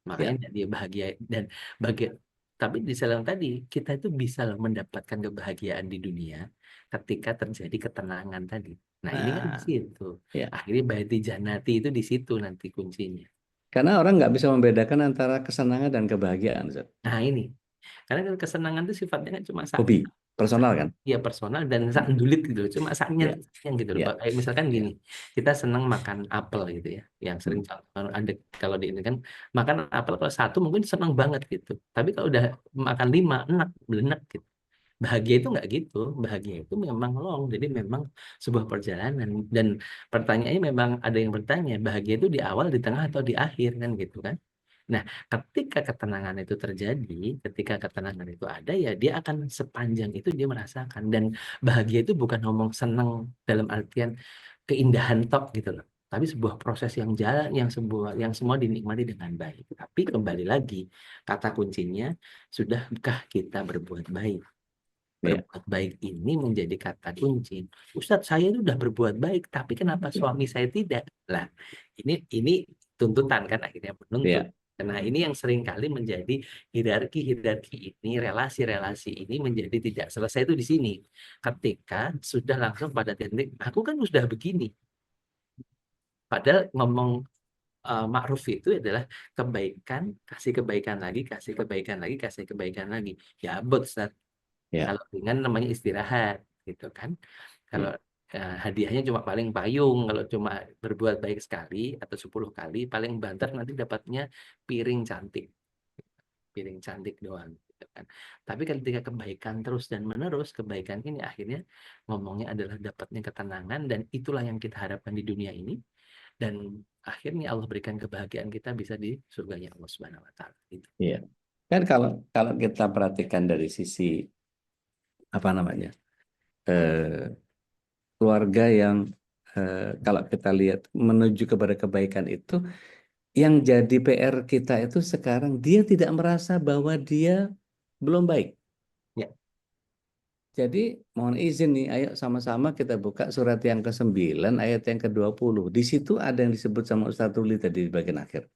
Makanya
Ya.
dia bahagia dan bahagia. Tapi di dalam tadi kita itu bisa loh mendapatkan kebahagiaan di dunia ketika terjadi ketenangan tadi. Nah, ini kan di
Nah,
situ.
ya.
Akhirnya baiti janati itu di situ nanti kuncinya.
Karena orang nggak bisa membedakan antara kesenangan dan kebahagiaan, Ustaz.
Nah, ini. Karena kan kesenangan itu sifatnya kan cuma saat
Hobi, personal kan?
ya personal dan saat dulit gitu loh. Cuma saatnya
Ya.
yang gitu loh.
Ya.
Kayak misalkan
Ya.
gini, kita senang makan apel gitu ya. Yang sering ada kalau di ini kan makan apel kalau satu mungkin senang banget gitu. Tapi kalau udah makan 5, enak, belenek gitu. Bahagia itu nggak gitu. Bahagia itu memang long. Jadi memang sebuah perjalanan. Dan pertanyaannya memang ada yang bertanya, bahagia itu di awal, di tengah, atau di akhir kan gitu kan. Nah, ketika ketenangan itu terjadi, ketika ketenangan itu ada, ya dia akan sepanjang itu dia merasakan. Dan bahagia itu bukan ngomong seneng dalam artian keindahan tok gitu loh. Tapi sebuah proses yang jalan, yang semua dinikmati dengan baik. Tapi kembali lagi, kata kuncinya, sudahkah kita berbuat baik?
Ya.
Berbuat baik ini menjadi kata kunci. Ustadz, saya itu udah berbuat baik, tapi kenapa suami saya tidak? Lah, ini tuntutan kan, akhirnya menuntut.
Ya.
Nah, ini yang seringkali menjadi hierarki ini, relasi-relasi ini menjadi tidak selesai itu di sini. Ketika sudah langsung pada titik, aku kan sudah begini. Padahal ngomong ma'ruf itu adalah kebaikan, kasih kebaikan lagi, kasih kebaikan lagi, kasih kebaikan lagi. Ya, Ustaz.
Ya.
Kalau ringan namanya istirahat, gitu kan. Kalau
Ya.
hadiahnya cuma paling payung, kalau cuma berbuat baik sekali atau 10 kali, paling banter nanti dapatnya piring cantik doang. Gitu kan. Tapi ketika kebaikan terus dan menerus, kebaikan ini akhirnya ngomongnya adalah dapatnya ketenangan, dan itulah yang kita harapkan di dunia ini. Dan akhirnya Allah berikan kebahagiaan kita bisa di surganya Allah Subhanahu Wa Taala. Gitu.
Iya. Kan kalau kita perhatikan dari sisi apa namanya keluarga yang kalau kita lihat menuju kepada kebaikan itu, yang jadi PR kita itu sekarang dia tidak merasa bahwa dia belum baik.
Ya.
Jadi mohon izin nih, ayo sama-sama kita buka surat yang ke-9 ayat yang ke-20. Di situ ada yang disebut sama Ustaz Tuli tadi di bagian akhir.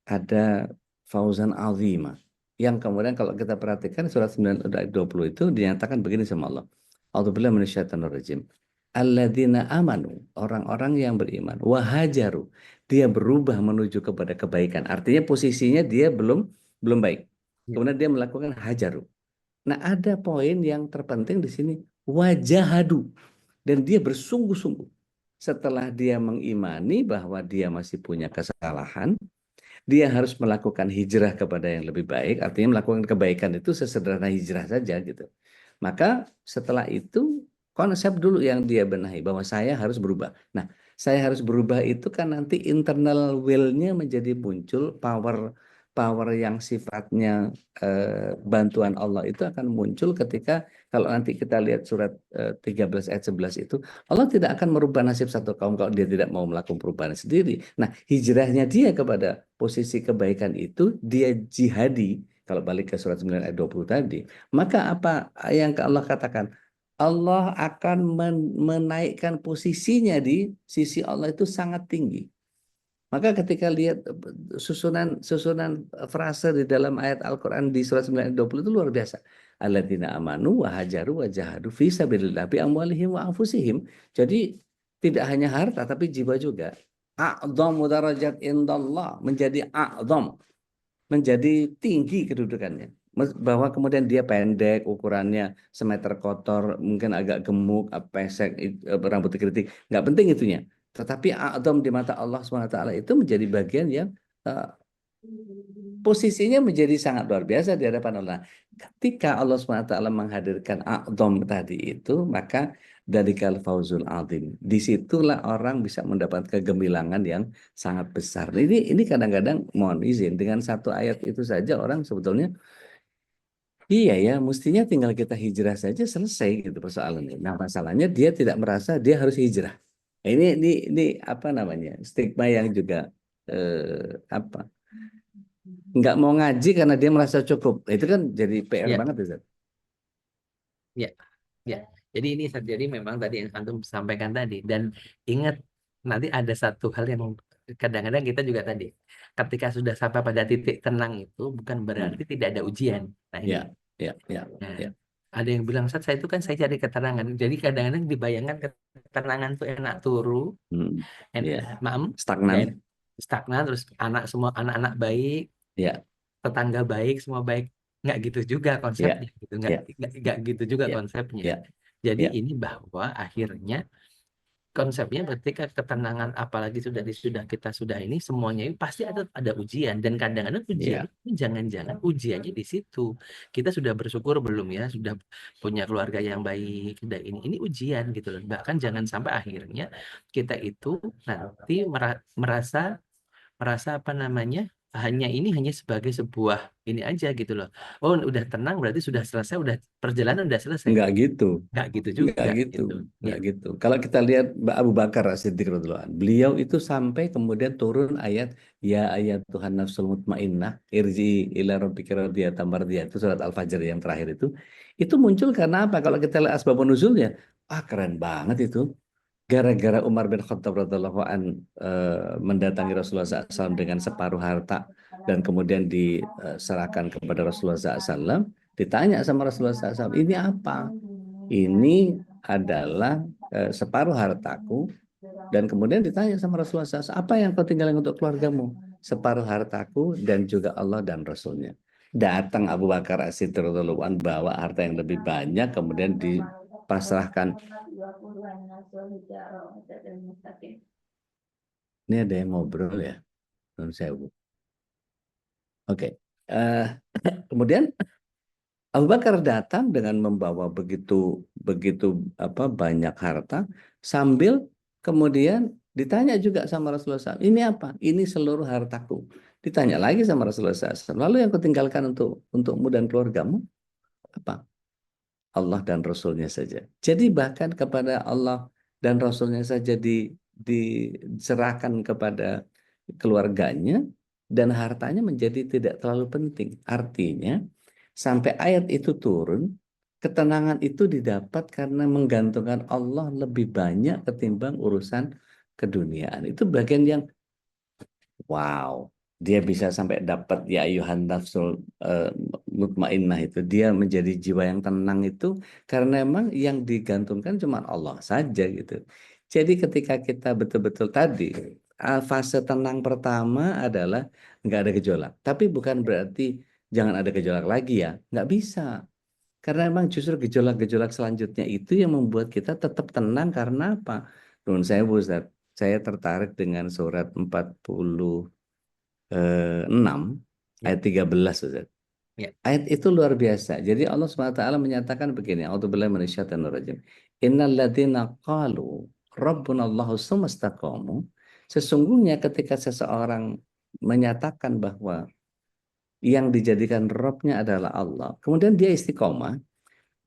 Ada fauzan azimah, yang kemudian kalau kita perhatikan surat 9 ayat 20 itu dinyatakan begini sama Allah. A'udzubillahi minasyaitonirrajim. Alladzina amanu, orang-orang yang beriman, wahajaru, dia berubah menuju kepada kebaikan. Artinya posisinya dia belum baik. Kemudian dia melakukan hajaru. Nah, ada poin yang terpenting di sini, wajahadu, dan dia bersungguh-sungguh. Setelah dia mengimani bahwa dia masih punya kesalahan, dia harus melakukan hijrah kepada yang lebih baik, artinya melakukan kebaikan itu sesederhana hijrah saja gitu. Maka setelah itu konsep dulu yang dia benahi bahwa saya harus berubah. Nah, saya harus berubah itu kan nanti internal will-nya menjadi muncul, power yang sifatnya bantuan Allah itu akan muncul ketika kalau nanti kita lihat surat 13 ayat 11 itu, Allah tidak akan merubah nasib satu kaum kalau dia tidak mau melakukan perubahan sendiri. Nah, hijrahnya dia kepada posisi kebaikan itu, dia jihadi. Kalau balik ke surat 9 ayat 20 tadi, maka apa yang Allah katakan? Allah akan menaikkan posisinya di sisi Allah itu sangat tinggi. Maka ketika lihat susunan frase di dalam ayat Al-Quran di surat 9 ayat 20 itu luar biasa. Alladzina amanu wa hajaru wa jahadu fi sabilillah bi amwalihim wa anfusihim. Jadi tidak hanya harta tapi jiwa juga. A'dhamu darajat indallah, menjadi a'dham, menjadi tinggi kedudukannya. Bahwa kemudian dia pendek, ukurannya semeter kotor, mungkin agak gemuk, pesek, rambut keriting, nggak penting itunya. Tetapi a'dham di mata Allah SWT itu menjadi bagian yang posisinya menjadi sangat luar biasa di hadapan Allah. Ketika Allah SWT menghadirkan a'dham tadi itu, maka dalikal fauzul azim. Disitulah orang bisa mendapat kegemilangan yang sangat besar. Ini kadang-kadang mohon izin dengan satu ayat itu saja orang sebetulnya iya ya, mestinya tinggal kita hijrah saja selesai gitu persoalannya. Nah, masalahnya dia tidak merasa dia harus hijrah. Nah, ini apa namanya? Stigma yang juga apa? Nggak mau ngaji karena dia merasa cukup. Itu kan jadi PR
Ya,
banget, Ustaz.
ya, ya. Jadi ini jadi memang tadi yang antum sampaikan tadi, dan ingat nanti ada satu hal yang kadang-kadang kita juga tadi ketika sudah sampai pada titik tenang itu bukan berarti tidak ada ujian. Nah ini.
Ya.
Nah, ada yang bilang, Ustaz, saya itu kan saya cari keterangan. Jadi kadang-kadang dibayangkan ketenangan tuh enak turu, maem,
Stagnan.
stagnan, terus semua anak-anak baik,
Ya.
tetangga baik, semua baik. Nggak gitu juga konsepnya, gitu. Nggak gitu juga konsepnya. Jadi ini bahwa akhirnya konsepnya ketika ketenangan apalagi sudah kita ini semuanya ini pasti ada ujian, dan kadang-kadang ujian jangan-jangan ujiannya di situ kita sudah bersyukur belum ya, sudah punya keluarga yang baik, dan ini ujian gitu loh. Bahkan jangan sampai akhirnya kita itu nanti merasa apa namanya hanya sebagai sebuah ini aja gitu loh. Oh, udah tenang berarti sudah selesai, udah perjalanan udah selesai.
Nggak gitu.
Nggak gitu juga.
Nggak gitu. Kalau kita lihat Abu Bakar As-Siddiq radhiyallahu anhu, beliau itu sampai kemudian turun ayat ya ayat Tuhan nafsul mutmainnah irji ila rabbika radiyatan mardiyah, itu surat Al-Fajr yang terakhir itu muncul karena apa? Kalau kita lihat asbab nuzulnya, keren banget itu. Gara-gara Umar bin Khattab radhiyallahu an mendatangi Rasulullah SAW dengan separuh harta dan kemudian diserahkan kepada Rasulullah SAW, ditanya sama Rasulullah SAW, ini apa? Ini adalah separuh hartaku. Dan kemudian ditanya sama Rasulullah SAW, apa yang kau tinggalkan untuk keluargamu? Separuh hartaku dan juga Allah dan Rasulnya. Datang Abu Bakar As-Siddiq radhiyallahu anhu bawa harta yang lebih banyak, kemudian dipasrahkan. Ini ada yang ngobrol ya, Oke. Kemudian Abu Bakar datang dengan membawa begitu banyak harta, sambil kemudian ditanya juga sama Rasulullah SAW, ini apa? Ini seluruh hartaku. Ditanya lagi sama Rasulullah SAW, lalu yang kau tinggalkan untukmu dan keluargamu apa? Allah dan Rasulnya saja. Jadi bahkan kepada Allah dan Rasulnya saja diserahkan kepada keluarganya, dan hartanya menjadi tidak terlalu penting. Artinya sampai ayat itu turun, ketenangan itu didapat karena menggantungkan Allah lebih banyak ketimbang urusan keduniaan. Itu bagian yang wow. dia bisa sampai dapat ya ayuhan nafsul mutmainnah itu, dia menjadi jiwa yang tenang itu karena memang yang digantungkan cuma Allah saja gitu. Jadi ketika kita betul-betul tadi fase tenang pertama adalah nggak ada gejolak, tapi bukan berarti jangan ada gejolak lagi ya, nggak bisa. Karena memang justru gejolak-gejolak selanjutnya itu yang membuat kita tetap tenang karena apa? Menurut saya, Ustaz, saya tertarik dengan surat 46
Ya.
ayat 13, Ustaz.
Ya.
Ayat itu luar biasa. Jadi Allah SWT menyatakan begini, A'udzubillahi minasyaitonirrajim. Innal ladzina qalu rabbunallahu tsumma istaqamu. Sesungguhnya ketika seseorang menyatakan bahwa yang dijadikan Rabbnya adalah Allah, kemudian dia istiqomah,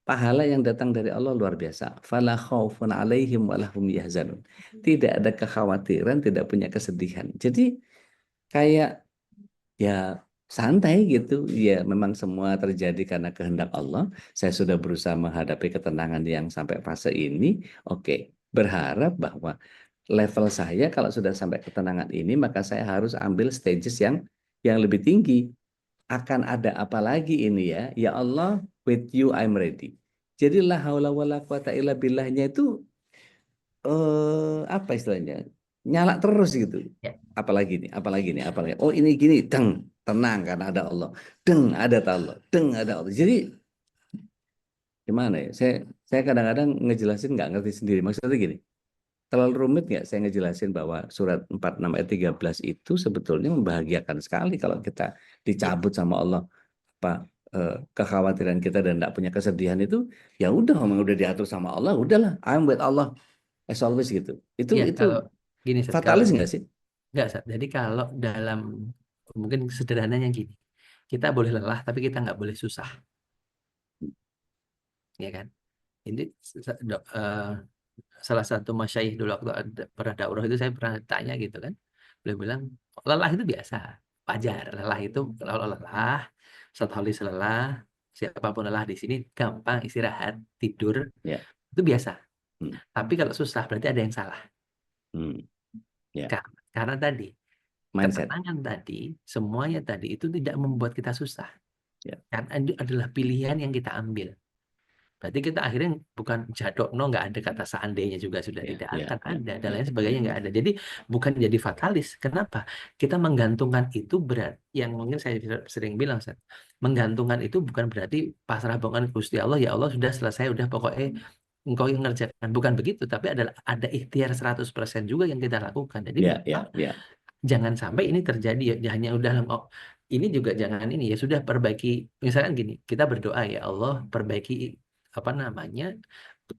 pahala yang datang dari Allah luar biasa. Fala khaufun alaihim walahum yahzanun. Tidak ada kekhawatiran, tidak punya kesedihan. Jadi kayak ya santai gitu. Ya memang semua terjadi karena kehendak Allah. Saya sudah berusaha menghadapi ketenangan yang sampai fase ini. Oke, berharap bahwa level saya kalau sudah sampai ketenangan ini, maka saya harus ambil stages yang lebih tinggi. Akan ada apa lagi ini ya? Ya Allah, with you I'm ready. Jadi la haula wala quwata illa billahnya itu apa istilahnya? Nyala terus gitu.
Ya.
Apalagi nih, apalagi nih, apalagi. Oh ini gini, deng, tenang karena ada Allah. Deng, ada Allah. Deng, ada Allah. Jadi gimana ya? Saya kadang-kadang ngejelasin nggak ngerti sendiri. Maksudnya gini, terlalu rumit nggak saya ngejelasin bahwa surat 46 ayat 13 itu sebetulnya membahagiakan sekali kalau kita dicabut sama Allah apa kekhawatiran kita dan tidak punya kesedihan itu, ya udah memang udah diatur sama Allah, udahlah I'm with Allah as always gitu. Itu
Ya, kalau gini, Sat,
fatalis nggak sih?
enggak, Sat. Jadi kalau dalam mungkin sederhananya gini, kita boleh lelah tapi kita nggak boleh susah, ya kan? Ini salah satu masyaikh dulu waktu pernah daurah itu saya pernah tanya gitu kan, beliau bilang lelah itu biasa, wajar. Lelah itu kalau lelah, Ustadz lelah, siapapun lelah di sini gampang istirahat, tidur,
Ya.
itu biasa.
Hmm.
Tapi kalau susah berarti ada yang salah.
Ya.
Karena tadi
Mindset.
ketenangan tadi, semuanya tadi itu tidak membuat kita susah.
Ya.
Karena itu adalah pilihan yang kita ambil. Berarti kita akhirnya bukan jadok, no, nggak ada kata seandainya juga sudah
Ya,
tidak
ya,
akan
ya,
ada, dan
ya.
lain sebagainya nggak ada. Jadi bukan jadi fatalis. Kenapa? Kita menggantungkan itu berat. Yang mungkin saya sering bilang, Ustaz, menggantungkan itu bukan berarti pasrah banget Gusti Allah, ya Allah sudah selesai, udah pokoknya engkau yang ngerjakan. Bukan begitu, tapi ada ikhtiar 100% juga yang kita lakukan. Jadi
Ya, ya, ya.
jangan sampai ini terjadi ya, hanya udah ini juga jangan ini ya sudah perbaiki. Misalkan gini, kita berdoa ya Allah perbaiki apa namanya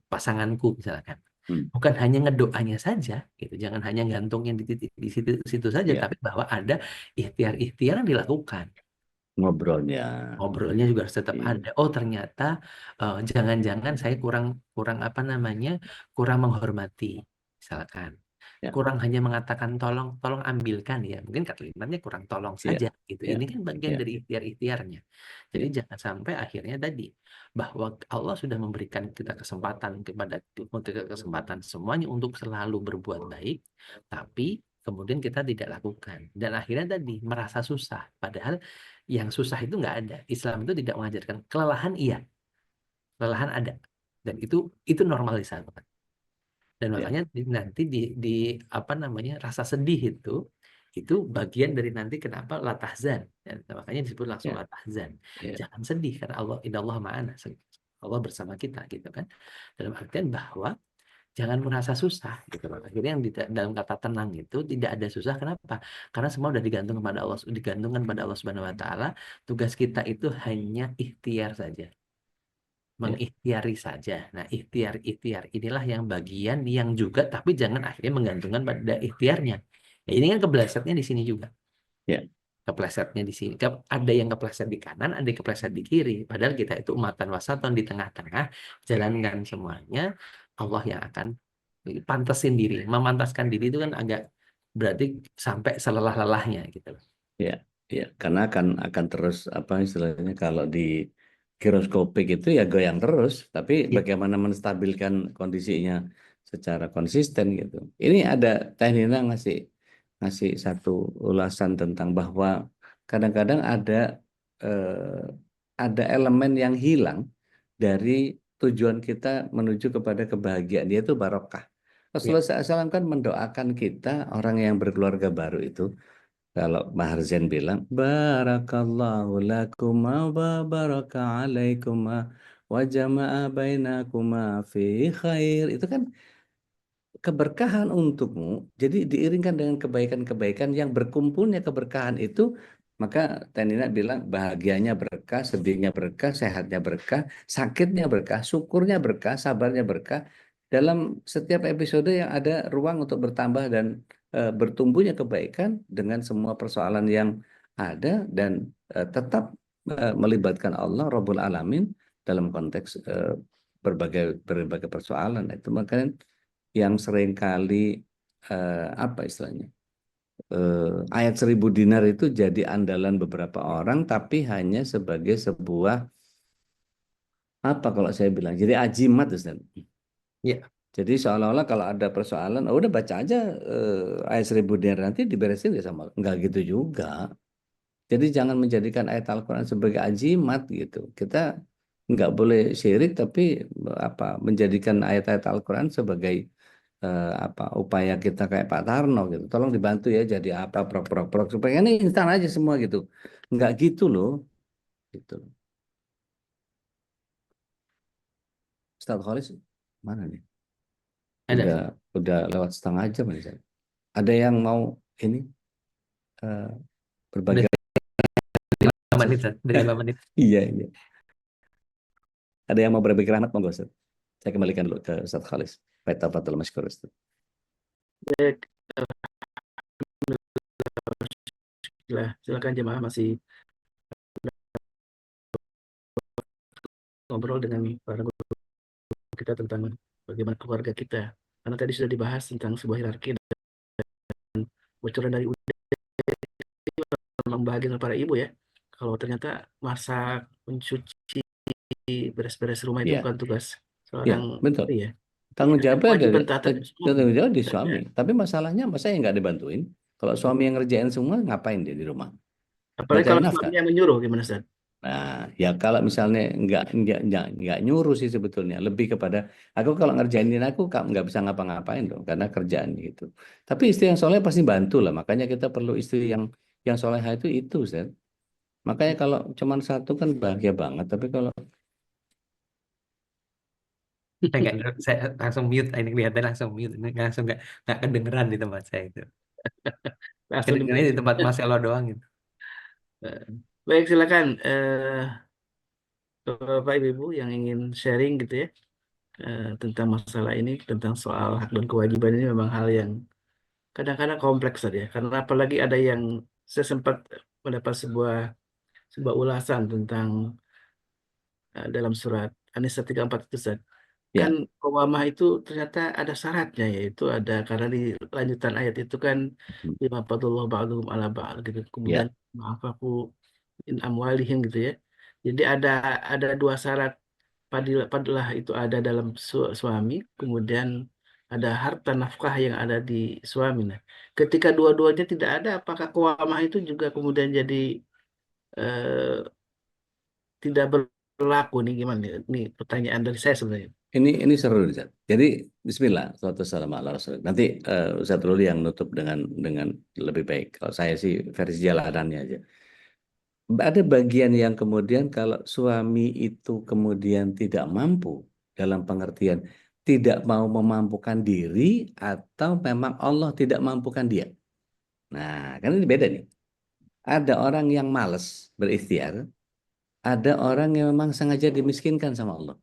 pasanganku misalkan. Bukan hanya ngedoanya saja gitu, jangan hanya gantungnya di situ saja,
Ya.
tapi bahwa ada ikhtiar-ikhtiar yang dilakukan. Ngobrolnya juga harus tetap ada. Oh ternyata jangan-jangan saya kurang apa namanya kurang menghormati misalkan.
Ya.
Kurang hanya mengatakan tolong ambilkan ya, mungkin kalimatnya kurang tolong saja gitu.
Ya.
Ini kan bagian
Ya.
dari ikhtiar-ikhtiarnya. Jadi jangan sampai akhirnya tadi bahwa Allah sudah memberikan kita kesempatan kesempatan semuanya untuk selalu berbuat baik, tapi kemudian kita tidak lakukan dan akhirnya tadi merasa susah. Padahal yang susah itu nggak ada. Islam itu tidak mengajarkan kelelahan, iya, kelelahan ada dan itu normalisasi. Dan makanya nanti di apa namanya rasa sedih itu bagian dari nanti kenapa la tahzan. Dan makanya disebut langsung la tahzan. Jangan sedih karena innallaha ma'ana. Allah bersama kita gitu kan. Dalam artian bahwa jangan merasa susah gitu loh. Akhirnya yang dalam kata tenang itu tidak ada susah. Kenapa? Karena semua sudah digantungkan pada Allah Subhanahu wa taala. Tugas kita itu hanya ikhtiar saja. Mengikhtiari saja. Nah, ikhtiar inilah yang bagian yang juga, tapi jangan akhirnya menggantungkan pada ikhtiarnya. Ya, ini kan keplesetnya di sini juga.
Ya.
Keplesetnya di sini. Ada yang kepleset di kanan, ada yang kepleset di kiri. Padahal kita itu umatan wasaton di tengah-tengah, jalankan semuanya. Allah yang akan pantasin diri. Memantaskan diri itu kan agak berarti sampai selelah-lelahnya gitu.
Ya, ya, karena akan terus apa istilahnya kalau di giroskopik itu ya goyang terus, tapi bagaimana menstabilkan kondisinya secara konsisten gitu. Ini ada Teh Nina ngasih ngasih satu ulasan tentang bahwa kadang-kadang eh, ada elemen yang hilang dari tujuan kita menuju kepada kebahagiaan, yaitu barokah.
Ya,
Rasulullah SAW kan mendoakan kita orang yang berkeluarga baru itu, kalau Maher Zain bilang, Barakallahu lakuma wa baraka alaikuma wa jama'a bainakuma fi khair. Itu kan keberkahan untukmu. Jadi diiringkan dengan kebaikan-kebaikan yang berkumpulnya keberkahan itu, maka Tenina bilang bahagianya berkah, sedihnya berkah, sehatnya berkah, sakitnya berkah, syukurnya berkah, sabarnya berkah. Dalam setiap episode yang ada ruang untuk bertambah dan bertumbuhnya kebaikan dengan semua persoalan yang ada dan tetap melibatkan Allah Rabbul Alamin dalam konteks berbagai berbagai persoalan. Itu makanya yang seringkali apa istilahnya, ayat 1.000 dinar itu jadi andalan beberapa orang, tapi hanya sebagai sebuah apa kalau saya bilang, jadi ajimat, Ustaz.
ya,
Jadi seolah-olah kalau ada persoalan, oh udah baca aja ayat 1.000 dinar, nanti diberesin ya sama. Enggak gitu juga. Jadi jangan menjadikan ayat Al-Quran sebagai ajimat gitu. Kita nggak boleh syirik, tapi apa menjadikan ayat-ayat Al-Quran sebagai apa upaya kita kayak Pak Tarno gitu. Tolong dibantu ya jadi apa prok supaya ini instan aja semua gitu. Nggak gitu loh. Gitu. Ustaz Khalis mana nih? Udah
ada.
udah lewat setengah jam nih. Ustaz. Ada yang mau ini eh,
Udah
berbagi?
5 menit, Ustaz. Udah 5 menit.
Iya, iya. Ada yang mau berbagi rahmat monggo Ustaz. Saya kembalikan dulu ke Ustaz Khalis. Baik, tafadhol masykur Ustaz.
Baik, silakan jemaah masih ngobrol dengan para guru kita tentang bagaimana keluarga kita. Karena tadi sudah dibahas tentang sebuah hierarki dan bocoran dari Uda memang bahagian para ibu ya. Kalau ternyata masak, mencuci, beres-beres rumah itu
Iya,
bukan tugas
iya,
seorang
betul.
istri ya.
Tanggung
Iya, ada
jawabnya
kewajiban terhadap suami.
tanggung jawab di
Ada.
suami. Tapi masalahnya masa yang nggak dibantuin? Kalau suami yang ngerjain semua, ngapain dia di rumah? Nggak
Apalagi
cari
kalau
nafkah.
suaminya menyuruh gimana Ustaz?
Nah, ya kalau misalnya nggak nyuruh sih sebetulnya. Lebih kepada, aku kalau ngerjainin aku nggak bisa ngapa-ngapain dong, karena kerjaan gitu. Tapi istri yang soleh pasti bantu lah. Makanya kita perlu istri yang soleha itu, Ustaz. Makanya kalau cuman satu kan bahagia banget. Tapi kalau
Saya langsung mute. Ini kelihatan langsung mute. Ini langsung nggak kedengeran di tempat saya itu.
Langsung
Kedengerannya di tempat Marcelo doang gitu.
Eh, Baik, silakan Bapak Ibu yang ingin sharing gitu ya tentang masalah ini, tentang soal hak dan kewajiban ini memang hal yang kadang-kadang kompleks tadi ya. Karena apalagi ada yang saya sempat mendapat sebuah ulasan tentang dalam surat An-Nisa 34 itu Ustaz. Kan
ya,
qawamah itu ternyata ada syaratnya, yaitu ada karena di lanjutan ayat itu kan bima fadlullah ba'duhum ala ba'd gitu. Kemudian
ya,
ma'afaku in amwalihim gitu ya. Jadi ada dua syarat padilah itu ada dalam suami, kemudian ada harta nafkah yang ada di suami. Nah, ketika dua-duanya tidak ada, apakah qawamah itu juga kemudian jadi eh, tidak berlaku nih gimana nih? Ini pertanyaan dari saya sebenarnya.
ini seru Ustaz. Jadi Bismillah, suatu salam ala Rasul. Nanti Ustaz Ruli yang nutup dengan lebih baik. Kalau saya sih versi jalanannya aja. Ada bagian yang kemudian kalau suami itu kemudian tidak mampu, dalam pengertian tidak mau memampukan diri, atau memang Allah tidak mampukan dia. Nah, kan ini beda nih. Ada orang yang malas berikhtiar, ada orang yang memang sengaja dimiskinkan sama Allah.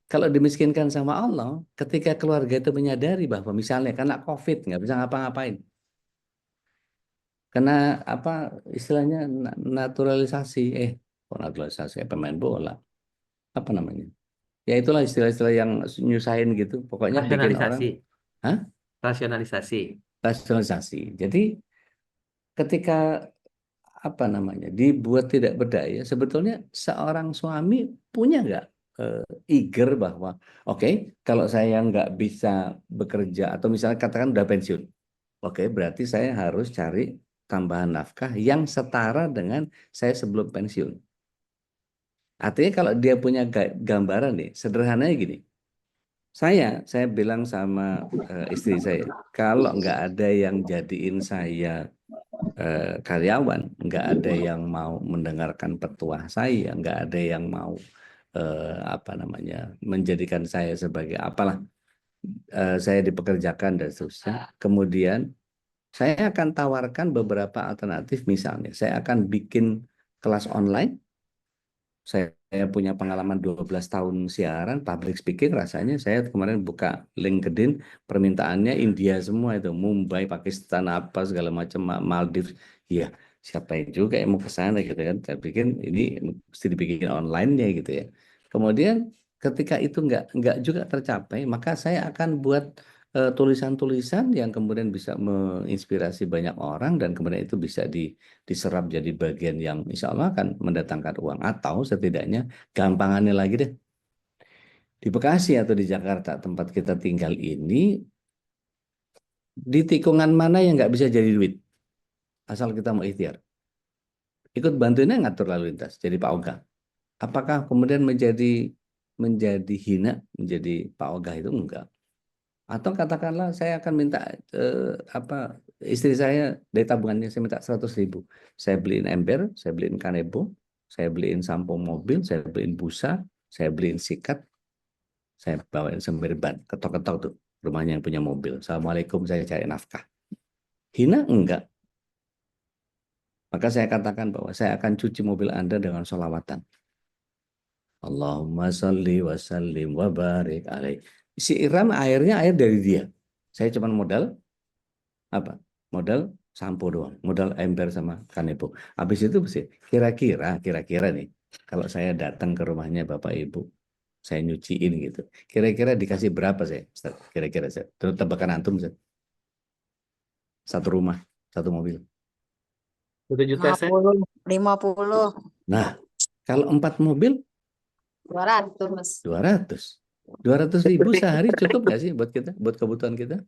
Kalau dimiskinkan sama Allah, ketika keluarga itu menyadari bahwa misalnya kena COVID, nggak bisa ngapa-ngapain, kena apa istilahnya naturalisasi, naturalisasi kayak pemain bola, apa namanya? Ya itulah istilah-istilah yang nyusahin gitu. Pokoknya bikin orang,
Rasionalisasi.
hah?
Rasionalisasi.
Rasionalisasi. Jadi ketika apa namanya dibuat tidak berdaya, sebetulnya seorang suami punya nggak eager bahwa oke, kalau saya nggak bisa bekerja atau misalnya katakan udah pensiun, Oke, berarti saya harus cari tambahan nafkah yang setara dengan saya sebelum pensiun. Artinya kalau dia punya gambaran nih, sederhananya gini. Saya bilang sama istri saya, kalau nggak ada yang jadiin saya karyawan, nggak ada yang mau mendengarkan petuah saya, nggak ada yang mau apa namanya menjadikan saya sebagai apalah saya dipekerjakan dan seterusnya. Kemudian saya akan tawarkan beberapa alternatif, misalnya saya akan bikin kelas online. Saya punya pengalaman 12 tahun siaran, public speaking, rasanya saya kemarin buka LinkedIn, permintaannya India semua itu, Mumbai, Pakistan, apa segala macam, Maldives. Iya, siapa yang juga yang mau ke sana gitu kan. Saya pikir ini mesti dibikin online-nya gitu ya. Kemudian ketika itu nggak juga tercapai, maka saya akan buat tulisan-tulisan yang kemudian bisa menginspirasi banyak orang dan kemudian itu bisa diserap jadi bagian yang insya Allah akan mendatangkan uang. Atau setidaknya gampangannya lagi deh, di Bekasi atau di Jakarta tempat kita tinggal ini, di tikungan mana yang nggak bisa jadi duit asal kita mau ikhtiar. Ikut bantuinnya ngatur lalu lintas jadi Pak Oga. Apakah kemudian menjadi hina menjadi Pak Oga? Itu enggak. Atau katakanlah saya akan minta apa, istri saya dari tabungannya saya minta 100.000. Saya beliin ember, saya beliin kanebo, saya beliin sampo mobil, saya beliin busa, saya beliin sikat, saya bawain sembir ban, ketok-ketok tuh rumahnya yang punya mobil. Assalamualaikum, saya cari nafkah. Hina enggak. Maka saya katakan bahwa saya akan cuci mobil Anda dengan sholawatan. Allahumma salli wa sallim wa barik alaih. Si Iram airnya air dari dia. Saya cuma modal apa? Modal sampo doang, modal ember sama kanebo. Habis itu kira-kira nih, kalau saya datang ke rumahnya Bapak Ibu, saya nyuciin gitu. Kira-kira dikasih berapa saya? Ustaz? Kira-kira saya. Terus tebakan antum, Ustaz. Satu rumah, satu mobil.
1 juta saya.
50, 50,
Nah, kalau 4 mobil
200.
200. 200.000 sehari cukup nggak sih buat kita, buat kebutuhan kita?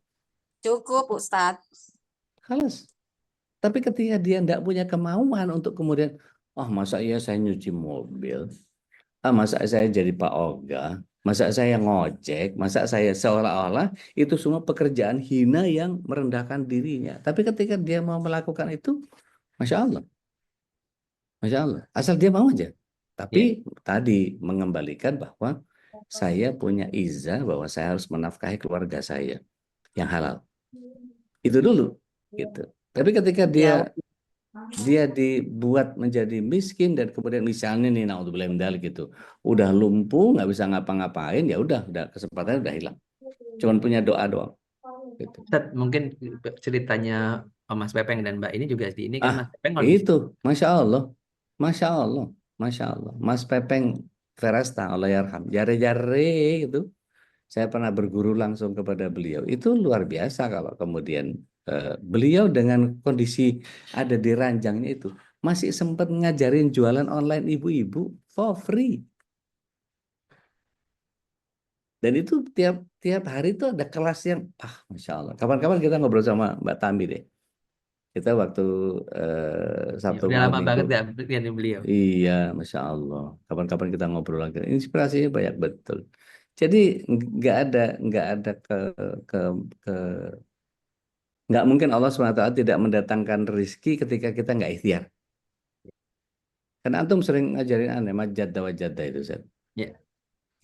Cukup, Ustadz.
Halas. Tapi ketika dia tidak punya kemauan untuk kemudian, masa iya saya nyuci mobil, masa saya jadi Pak Oga, masa saya ngojek, masa saya seolah-olah itu semua pekerjaan hina yang merendahkan dirinya. Tapi ketika dia mau melakukan itu, Masya Allah. Masya Allah. Asal dia mau aja. Tapi tadi mengembalikan bahwa saya punya izah bahwa saya harus menafkahi keluarga saya yang halal. Itu dulu. Gitu. Tapi ketika dia dibuat menjadi miskin dan kemudian misalnya nih, naudzubillah min dzalik gitu, udah lumpuh, nggak bisa ngapa-ngapain, ya udah kesempatannya udah hilang. Cuman punya doa doang. Gitu.
Ustaz, mungkin ceritanya Mas Pepeng dan Mbak ini juga di ini kan Mas Pepeng
itu, Masya Allah, Masya Allah, Masya Allah, Mas Pepeng Verasta, Allah yarham, jare-jare gitu. Saya pernah berguru langsung kepada beliau. Itu luar biasa kalau kemudian beliau dengan kondisi ada di ranjangnya itu masih sempat ngajarin jualan online ibu-ibu for free. Dan itu tiap hari itu ada kelas yang Masya Allah. Kapan-kapan kita ngobrol sama Mbak Tami deh. Kita waktu Sabtu
udah lama
Minggu.
banget gak lihat beliau.
Iya, Masya Allah. Kapan-kapan kita ngobrol lagi. Inspirasinya banyak betul. Jadi nggak mungkin Allah SWT tidak mendatangkan rezeki ketika kita nggak ikhtiar. Kan antum sering ngajarin aneh, majadda wajadda itu, Ustaz.
Ya.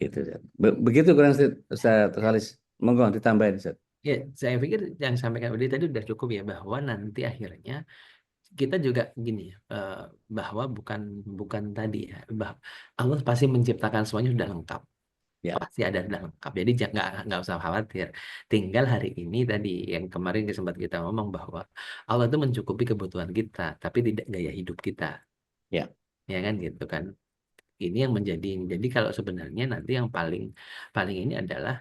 Gitu, Ustaz. Begitu kurang Ustaz Khalis. Monggo ditambahin, Ustaz.
Ya, saya pikir yang sampaikan Udi tadi udah cukup ya, bahwa nanti akhirnya kita juga gini ya, bahwa bukan tadi ya, Allah pasti menciptakan semuanya sudah lengkap.
Ya.
Pasti ada lengkap. Jadi nggak usah khawatir. Tinggal hari ini tadi yang kemarin sempat kita ngomong bahwa Allah itu mencukupi kebutuhan kita, tapi tidak gaya hidup kita.
Ya.
Ya kan gitu kan. Ini yang menjadi. Jadi kalau sebenarnya nanti yang paling ini adalah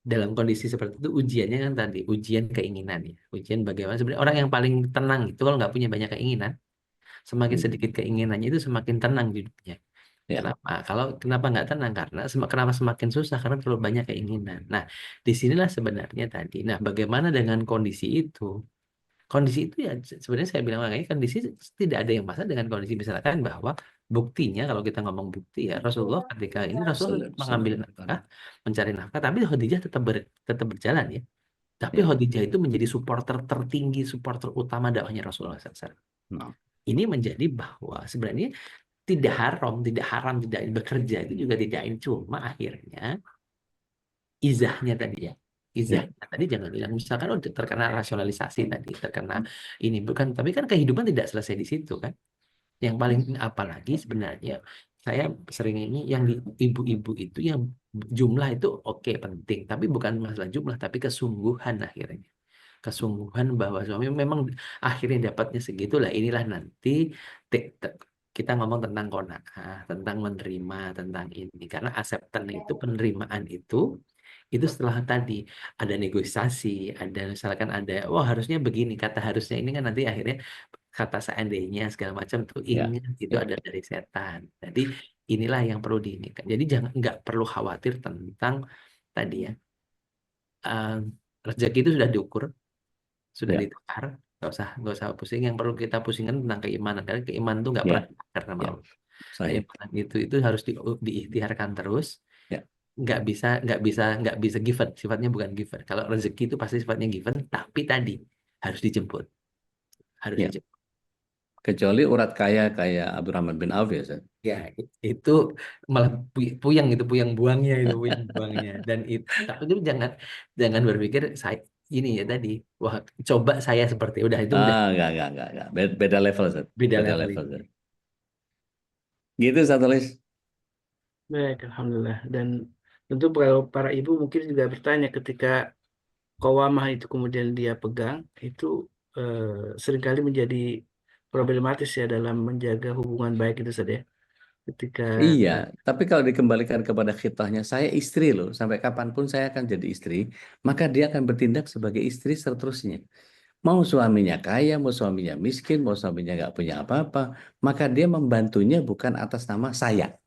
dalam kondisi seperti itu ujiannya kan tadi ujian keinginan ya. Ujian bagaimana sebenarnya orang yang paling tenang itu kalau nggak punya banyak keinginan, semakin sedikit keinginannya itu semakin tenang hidupnya.
Ya.
Kenapa nggak tenang? Karena kenapa semakin susah? Karena terlalu banyak keinginan. Nah, disinilah sebenarnya tadi. Nah, bagaimana dengan kondisi itu? Kondisi itu ya sebenarnya saya bilang makanya kondisi tidak ada yang masalah dengan kondisi misalkan bahwa buktinya kalau kita ngomong bukti ya Rasulullah ketika ini Rasulullah mengambil nafkah, mencari nafkah, tapi Khadijah tetap berjalan ya. Tapi
Ya.
Khadijah itu menjadi supporter tertinggi, supporter utama dakwahnya Rasulullah SAW. Ini menjadi bahwa sebenarnya tidak haram, tidak bekerja itu juga tidak cuma akhirnya izahnya tadi ya. Izahnya tadi jangan bilang misalkan terkena rasionalisasi tadi, terkena ini bukan, tapi kan kehidupan tidak selesai di situ kan. Yang paling apalagi sebenarnya saya sering ini yang di ibu-ibu itu yang jumlah itu oke penting, tapi bukan masalah jumlah tapi kesungguhan akhirnya. Kesungguhan bahwa suami memang akhirnya dapatnya segitu lah, inilah nanti kita ngomong tentang qanaah, tentang menerima, tentang ini karena acceptance itu penerimaan itu setelah tadi ada negosiasi, ada misalkan ada wah harusnya begini, kata harusnya ini kan nanti akhirnya kata seandainya segala macam tuh ingat itu ada dari setan. Jadi inilah yang perlu diinginkan. Jadi nggak perlu khawatir tentang tadi ya rezeki itu sudah diukur, sudah ditukar, nggak usah pusing. Yang perlu kita pusingkan tentang keimanan karena keimanan itu nggak pernah karena Allah. Keimanan itu harus diikhtiarkan terus. Nggak bisa given, sifatnya bukan given. Kalau rezeki itu pasti sifatnya given, tapi tadi harus dijemput, dijemput.
Kecuali urat kaya kayak Abdurrahman bin Auf ya, Ustaz.
Ya itu malah puyeng buangnya dan itu tapi itu jangan berpikir saya ini ya tadi wah coba saya seperti udah itu udah
Enggak. Beda level, Ustaz.
beda
Beda
level.
level. Gitu, Ustaz Tulis.
Baik, alhamdulillah. Dan tentu para ibu mungkin juga bertanya ketika qawamah itu kemudian dia pegang, itu seringkali menjadi problematis ya dalam menjaga hubungan baik itu saja. Ketika
Iya, tapi kalau dikembalikan kepada khitahnya, saya istri loh, sampai kapanpun saya akan jadi istri, maka dia akan bertindak sebagai istri seterusnya. Mau suaminya kaya, mau suaminya miskin, mau suaminya nggak punya apa-apa, maka dia membantunya bukan atas nama saya.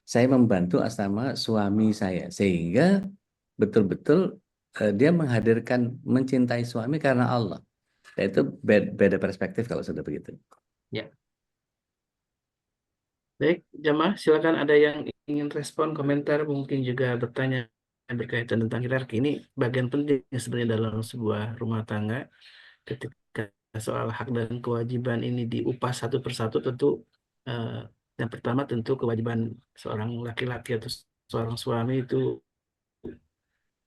Saya membantu atas nama suami saya, sehingga betul-betul dia menghadirkan mencintai suami karena Allah. Dan itu beda perspektif kalau sudah begitu.
Ya.
baik, jamaah silakan ada yang ingin respon, komentar, mungkin juga bertanya berkaitan tentang hierarki. Ini bagian penting sebenarnya dalam sebuah rumah tangga. Ketika soal hak dan kewajiban ini diupas satu persatu, tentu yang pertama tentu kewajiban seorang laki-laki atau seorang suami itu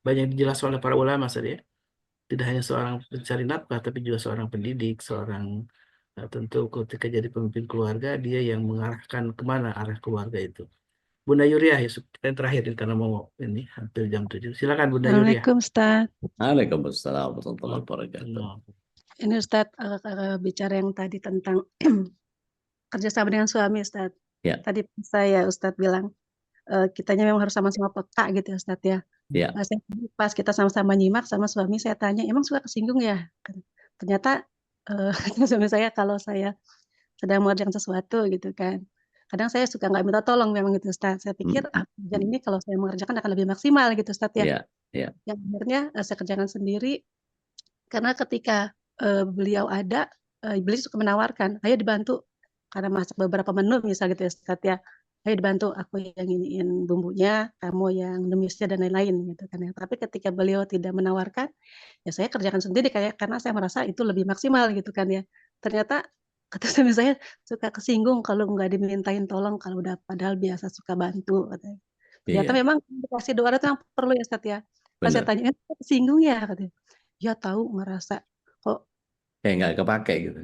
banyak dijelaskan oleh para ulama saja. Tidak hanya seorang pencari nafkah, tapi juga seorang pendidik, seorang tentu ketika jadi pemimpin keluarga, dia yang mengarahkan kemana arah keluarga itu. Bunda Yuria, yang terakhir karena mau ini hampir jam 7. Silakan Bunda Yuria.
Assalamualaikum Ustaz.
Waalaikumsalam warahmatullahi wabarakatuh.
Ini Ustaz bicara yang tadi tentang kerjasama dengan suami Ustaz.
Ya.
Tadi saya Ustaz bilang kitanya memang harus sama-sama peka gitu ya Ustaz ya.
Ya.
Pas kita sama-sama nyimak sama suami saya tanya, emang suka kesinggung ya? Ternyata suami saya kalau saya sedang mengerjakan sesuatu gitu kan, kadang saya suka nggak minta tolong memang gitu Ustaz. Saya pikir pekerjaan ini kalau saya mengerjakan akan lebih maksimal gitu Ustaz ya. Yang akhirnya saya kerjakan sendiri karena ketika beliau ada, beliau suka menawarkan, ayo dibantu karena masak beberapa menu misal gitu ya Ustaz ya. Ayo dibantu, aku yang iniin bumbunya, kamu yang numisnya dan lain-lain gitu kan ya. Tapi ketika beliau tidak menawarkan, ya saya kerjakan sendiri karena saya merasa itu lebih maksimal gitu kan ya. Ternyata kata suami saya suka kesinggung kalau nggak dimintain tolong kalau udah padahal biasa suka bantu katanya. Ternyata memang dikasih doa itu yang perlu ya Ustaz ya. Pas saya tanya, kesinggung ya katanya. Ya tahu ngerasa kok
kayak nggak kepake gitu.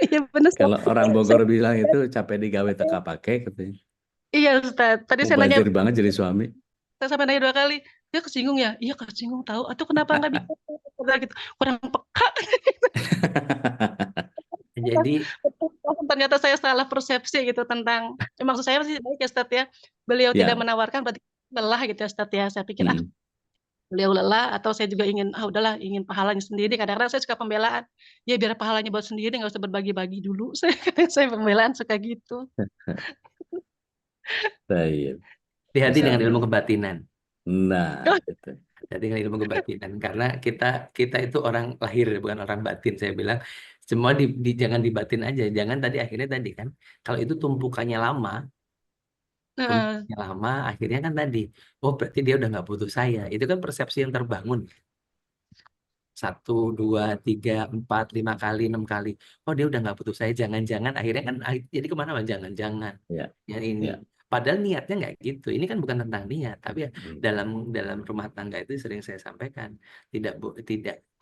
Iya benar.
Kalau orang Bogor bilang itu capek digawe teka pakai katanya.
Iya Ustaz. Tadi saya nanya
banget jadi suami.
Saya sampai nanya 2 kali. Dia kesinggung ya? Iya kesinggung tahu. Atau kenapa nggak bisa gitu. Kurang peka.
Jadi
ternyata saya salah persepsi gitu tentang maksud saya masih baik ya Ustaz ya. Beliau tidak menawarkan berarti lelah gitu ya Ustaz ya. Saya pikir beliau lelah atau saya juga ingin udahlah ingin pahalanya sendiri. Kadang-kadang saya suka pembelaan. Ya biar pahalanya buat sendiri nggak usah berbagi-bagi dulu. Saya pembelaan suka gitu.
Baik.
Hati-hati
Masya
dengan ilmu
Allah.
kebatinan.
Nah, itu.
Hati-hati dengan ilmu kebatinan. Karena kita itu orang lahir, bukan orang batin. Saya bilang, semua jangan dibatin aja. Jangan akhirnya tadi kan. Kalau itu
Heeh.
tumpukannya lama, akhirnya kan tadi, oh berarti dia udah nggak butuh saya. Itu kan persepsi yang terbangun. 1, 2, 3, 4, 5 kali, 6 kali. Oh dia udah nggak butuh saya. Jangan-jangan akhirnya kan jadi kemana-mana. Jangan-jangan
Ya,
yang ini.
ya.
Padahal niatnya nggak gitu. Ini kan bukan tentang niat, tapi ya
Hmm.
dalam rumah tangga itu sering saya sampaikan, tidak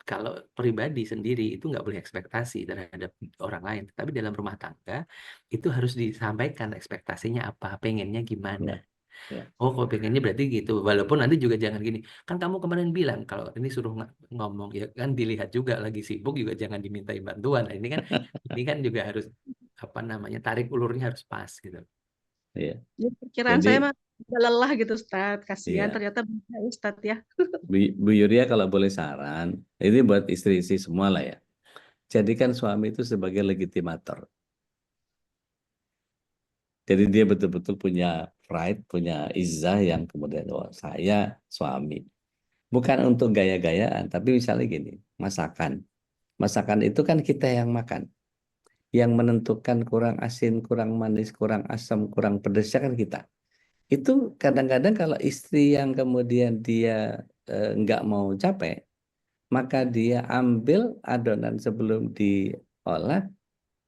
kalau pribadi sendiri itu nggak boleh ekspektasi terhadap orang lain. Tapi dalam rumah tangga itu harus disampaikan ekspektasinya apa, pengennya gimana.
Ya, ya.
Oh, kalau pengennya berarti gitu. Walaupun nanti juga jangan gini. Kan kamu kemarin bilang kalau ini suruh ngomong ya kan dilihat juga lagi sibuk juga jangan dimintai bantuan. Nah, ini kan juga harus apa namanya tarik ulurnya harus pas gitu.
Iya.
Ya, perkiraan
Jadi,
saya mah udah lelah gitu Ustadz. Kasihan
iya.
ternyata bisa Ustadz ya.
Bu Yuria kalau boleh saran, ini buat istri-istri semua lah ya. Jadikan suami itu sebagai legitimator. Jadi dia betul-betul punya pride, punya izzah yang kemudian, oh saya suami. Bukan untuk gaya-gayaan, tapi misalnya gini, masakan. Masakan itu kan kita yang makan. Yang menentukan kurang asin, kurang manis, kurang asam, kurang pedasnya kan kita. Itu kadang-kadang kalau istri yang kemudian dia nggak mau capek, maka dia ambil adonan sebelum diolah,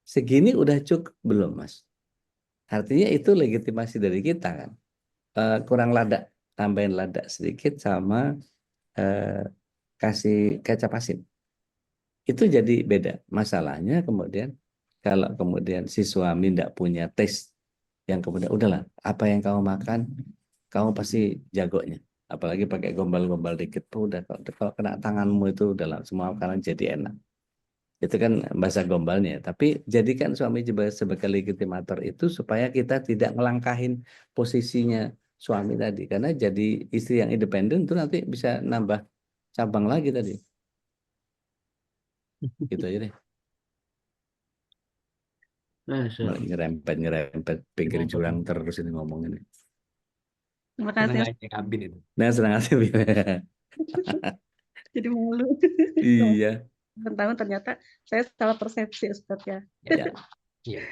segini udah cukup belum, Mas? Artinya itu legitimasi dari kita kan. Kurang lada, tambahin lada sedikit sama eh, kasih kecap asin. Itu jadi beda. Masalahnya kemudian kalau kemudian si suami tidak punya taste yang kemudian udahlah apa yang kamu makan kamu pasti jagonya. Apalagi pakai gombal-gombal dikit tuh udah kalau kena tanganmu itu udah semua makanan jadi enak. Itu kan bahasa gombalnya. Tapi jadikan suami juga sebagai legitimator itu supaya kita tidak ngelangkahin posisinya suami tadi. Karena jadi istri yang independen itu nanti bisa nambah cabang lagi tadi. Gitu aja deh.
Masya Allah.
Nyerempet pinggir jurang terus ini ngomongin.
Terima
Senang
kasih.
aja kabin itu.
Nah, senang hati.
Jadi malu.
Iya.
Tahun ternyata saya salah persepsi Ustadz ya.
Ya.
Iya.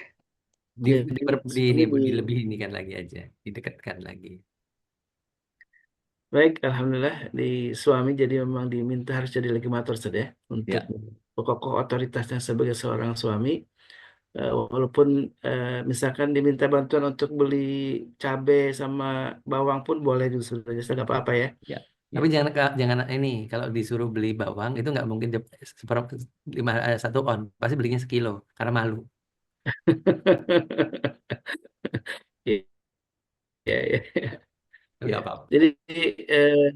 Jadi
Ini
suami
lebih ini kan lagi aja, didekatkan lagi.
baik, alhamdulillah di suami jadi memang diminta harus jadi legislator saja untuk
Ya.
pokok otoritasnya sebagai seorang suami. Walaupun misalkan diminta bantuan untuk beli cabai sama bawang pun boleh juga sebenarnya nggak apa-apa ya.
Ya.
Tapi jangan ini kalau disuruh beli bawang itu nggak mungkin 1 on, pasti belinya sekilo karena malu.
Iya, iya, iya. Iya.
Nggak apa-apa.
Jadi eh,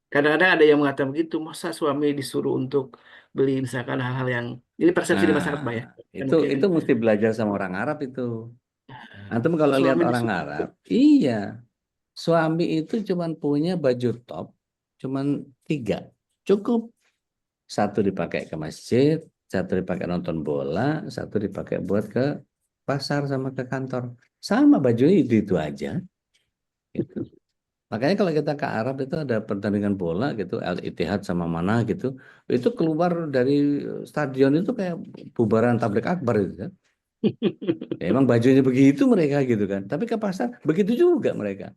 kadang-kadang ada yang mengatakan begitu, masa suami disuruh untuk beli misalkan hal-hal yang ini persepsi di masyarakat, Mbak ya.
Nah,
Kan mungkin
itu mesti belajar sama orang Arab itu. Antum
eh,
kalau lihat
suami
orang
disuruh.
Arab, iya, suami itu cuman punya baju top, cuman 3, cukup. 1 dipakai ke masjid, 1 dipakai nonton bola, 1 dipakai buat ke pasar sama ke kantor. Sama bajunya itu aja. Gitu. Makanya kalau kita ke Arab itu ada pertandingan bola gitu, Al Ittihad sama mana gitu, itu keluar dari stadion itu kayak bubaran tablik akbar itu kan. Ya, emang bajunya begitu mereka gitu kan. Tapi ke pasar begitu juga mereka.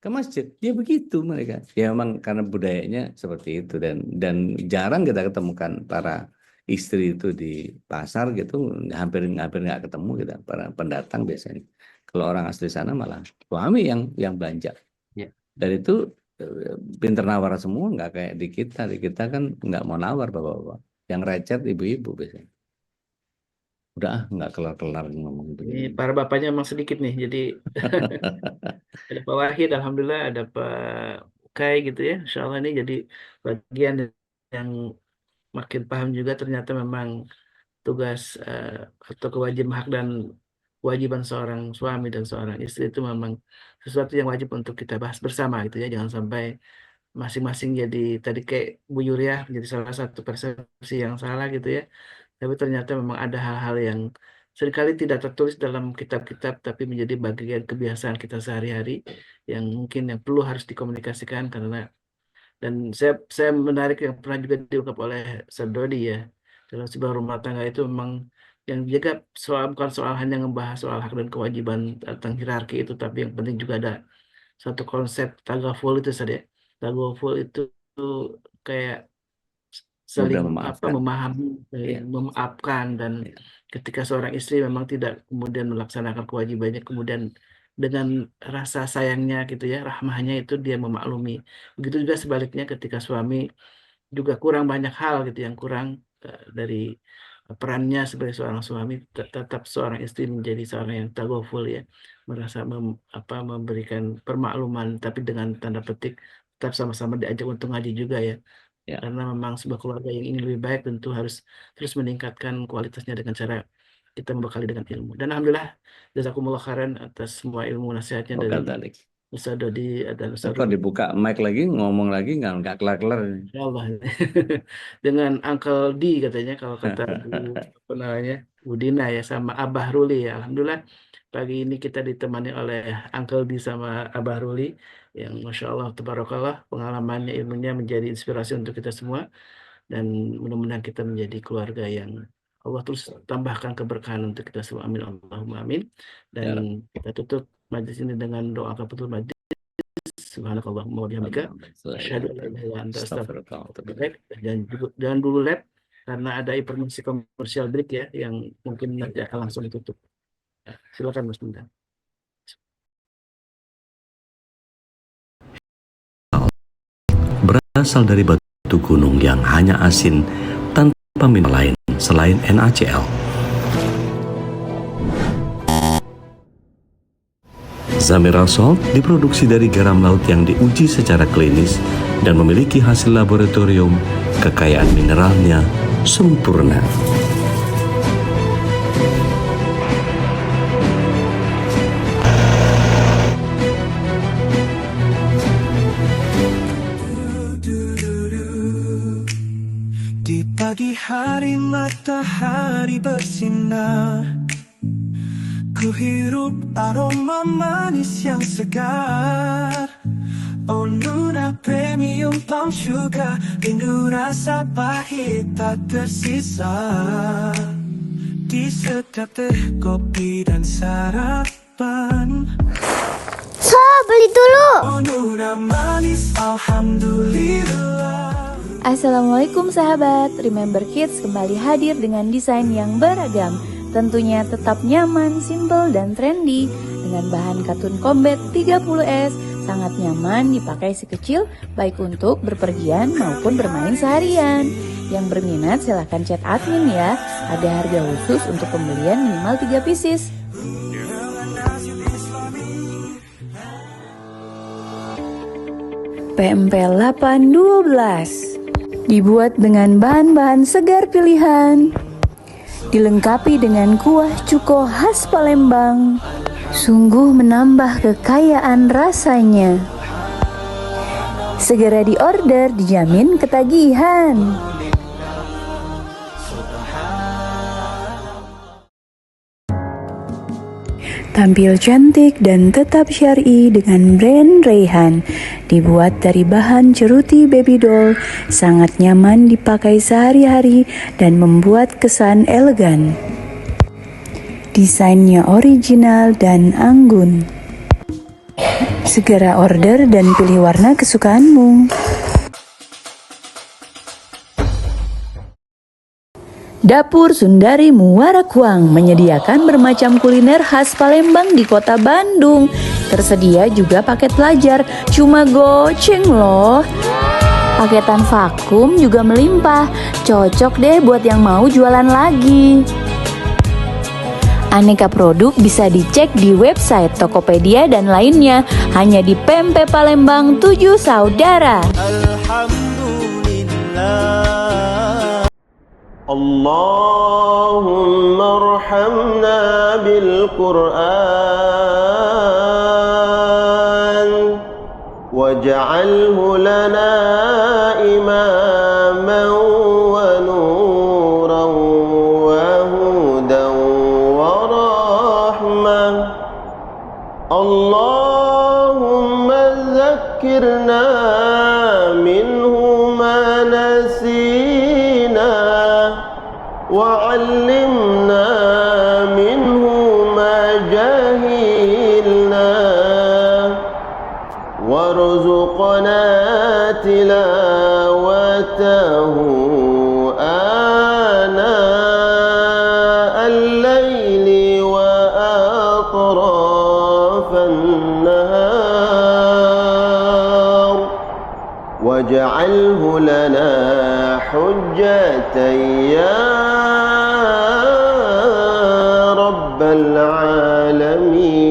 Ke masjid ya begitu mereka. Ya memang karena budayanya seperti itu dan jarang kita ketemukan para istri itu di pasar gitu, hampir hampir nggak ketemu gitu para pendatang biasanya. Kalau orang asli sana malah suami yang belanja.
Ya.
Dan itu pinter nawar semua nggak kayak di kita. Di kita kan nggak mau nawar bapak-bapak. Yang recet ibu-ibu biasanya. Udah nggak kelar-kelar ngomong
Ini
begini.
para bapaknya emang sedikit nih, jadi ada Pak Wahid, alhamdulillah, ada Pak Kai gitu ya, Insya Allah ini jadi bagian yang makin paham juga ternyata memang tugas atau kewajiban hak dan kewajiban seorang suami dan seorang istri itu memang sesuatu yang wajib untuk kita bahas bersama gitu ya, jangan sampai masing-masing jadi tadi kayak Bu Yuriah menjadi salah satu persepsi yang salah gitu ya, tapi ternyata memang ada hal-hal yang seringkali tidak tertulis dalam kitab-kitab, tapi menjadi bagian kebiasaan kita sehari-hari yang mungkin yang perlu harus dikomunikasikan karena dan saya menarik yang pernah juga diungkap oleh Sardodi ya dalam sebuah rumah tangga itu memang yang jaga bukan soal hanya membahas soal hak dan kewajiban tentang hierarki itu, tapi yang penting juga ada satu konsep tagaful itu saja. Tagaful itu kayak
Mudah
saling
memaafkan.
memahami,
Iya.
memaafkan, dan
Iya.
ketika seorang istri memang tidak kemudian melaksanakan kewajibannya, kemudian dengan rasa sayangnya gitu ya, rahmahnya itu dia memaklumi. Begitu juga sebaliknya ketika suami juga kurang banyak hal gitu yang kurang dari perannya sebagai seorang suami, tetap seorang istri menjadi seorang yang tagaful ya, merasa memberikan permakluman, tapi dengan tanda petik tetap sama-sama diajak untuk ngaji juga ya.
Ya.
Karena memang sebuah keluarga yang ingin lebih baik tentu harus terus meningkatkan kualitasnya dengan cara kita membekali dengan ilmu. Dan alhamdulillah jazakumullah khairan atas semua ilmu nasihatnya dari
Wakadalik.
Ustaz Dodi dan Ustaz
Kok
Rudi.
dibuka mic lagi, ngomong lagi nggak kelar-kelar.
Insya Allah. Dengan Uncle D katanya kalau kata Bu Budina ya, sama Abah Ruli ya. Alhamdulillah pagi ini kita ditemani oleh Uncle D sama Abah Ruli yang Masya Allah tabarakallah pengalamannya, ilmunya menjadi inspirasi untuk kita semua, dan mudah-mudahan kita menjadi keluarga yang Allah terus tambahkan keberkahan untuk kita semua, amin Allahumma amin. Dan kita tutup majlis ini dengan doa kafatul majlis. Subhanakallahumma wa bihamdika asyhadu an la ilaha illa anta astaghfiruka wa atubu ilaik. Jangan dulu lab karena ada informasi komersial break ya yang mungkin nanti akan langsung ditutup. Silakan Mas Dinda.
Berasal dari batu gunung yang hanya asin tanpa mineral lain selain NaCl. Zamira Salt diproduksi dari garam laut yang diuji secara klinis dan memiliki hasil laboratorium. Kekayaan mineralnya sempurna.
Di pagi hari matahari bersinar, ku hirup aroma manis yang segar. Oh Nuna Premium Palm Sugar, rindu rasa pahit tak tersisa. Di setiap teh, kopi dan sarapan.
So, beli dulu.
Oh Nuna manis, alhamdulillah.
Assalamualaikum sahabat, Remember Kids kembali hadir dengan desain yang beragam. Tentunya tetap nyaman, simple, dan trendy. Dengan bahan katun combat 30S, sangat nyaman dipakai si kecil, baik untuk berpergian maupun bermain seharian. Yang berminat silahkan chat admin ya, ada harga khusus untuk pembelian minimal 3 pieces. PMP 812 dibuat dengan bahan-bahan segar pilihan, dilengkapi dengan kuah cuko khas Palembang, sungguh menambah kekayaan rasanya. Segera diorder, dijamin ketagihan. Tampil cantik dan tetap syar'i dengan brand Rayhan. Dibuat dari bahan ceruti baby doll, sangat nyaman dipakai sehari-hari dan membuat kesan elegan. Desainnya original dan anggun. Segera order dan pilih warna kesukaanmu. Dapur Sundari Muarakuang menyediakan bermacam kuliner khas Palembang di kota Bandung. Tersedia juga paket pelajar, cuma goceng loh. Paketan vakum juga melimpah, cocok deh buat yang mau jualan lagi. Aneka produk bisa dicek di website Tokopedia dan lainnya, hanya di PMP Palembang 7 Saudara.
Alhamdulillah.
اللهم ارحمنا بالقرآن واجعله لنا إماما ونورا وهدى وعلمنا منه ما جهلنا وارزقنا تلاوته آناء الليل وأطراف النهار واجعله لنا حجة يا رب العالمين.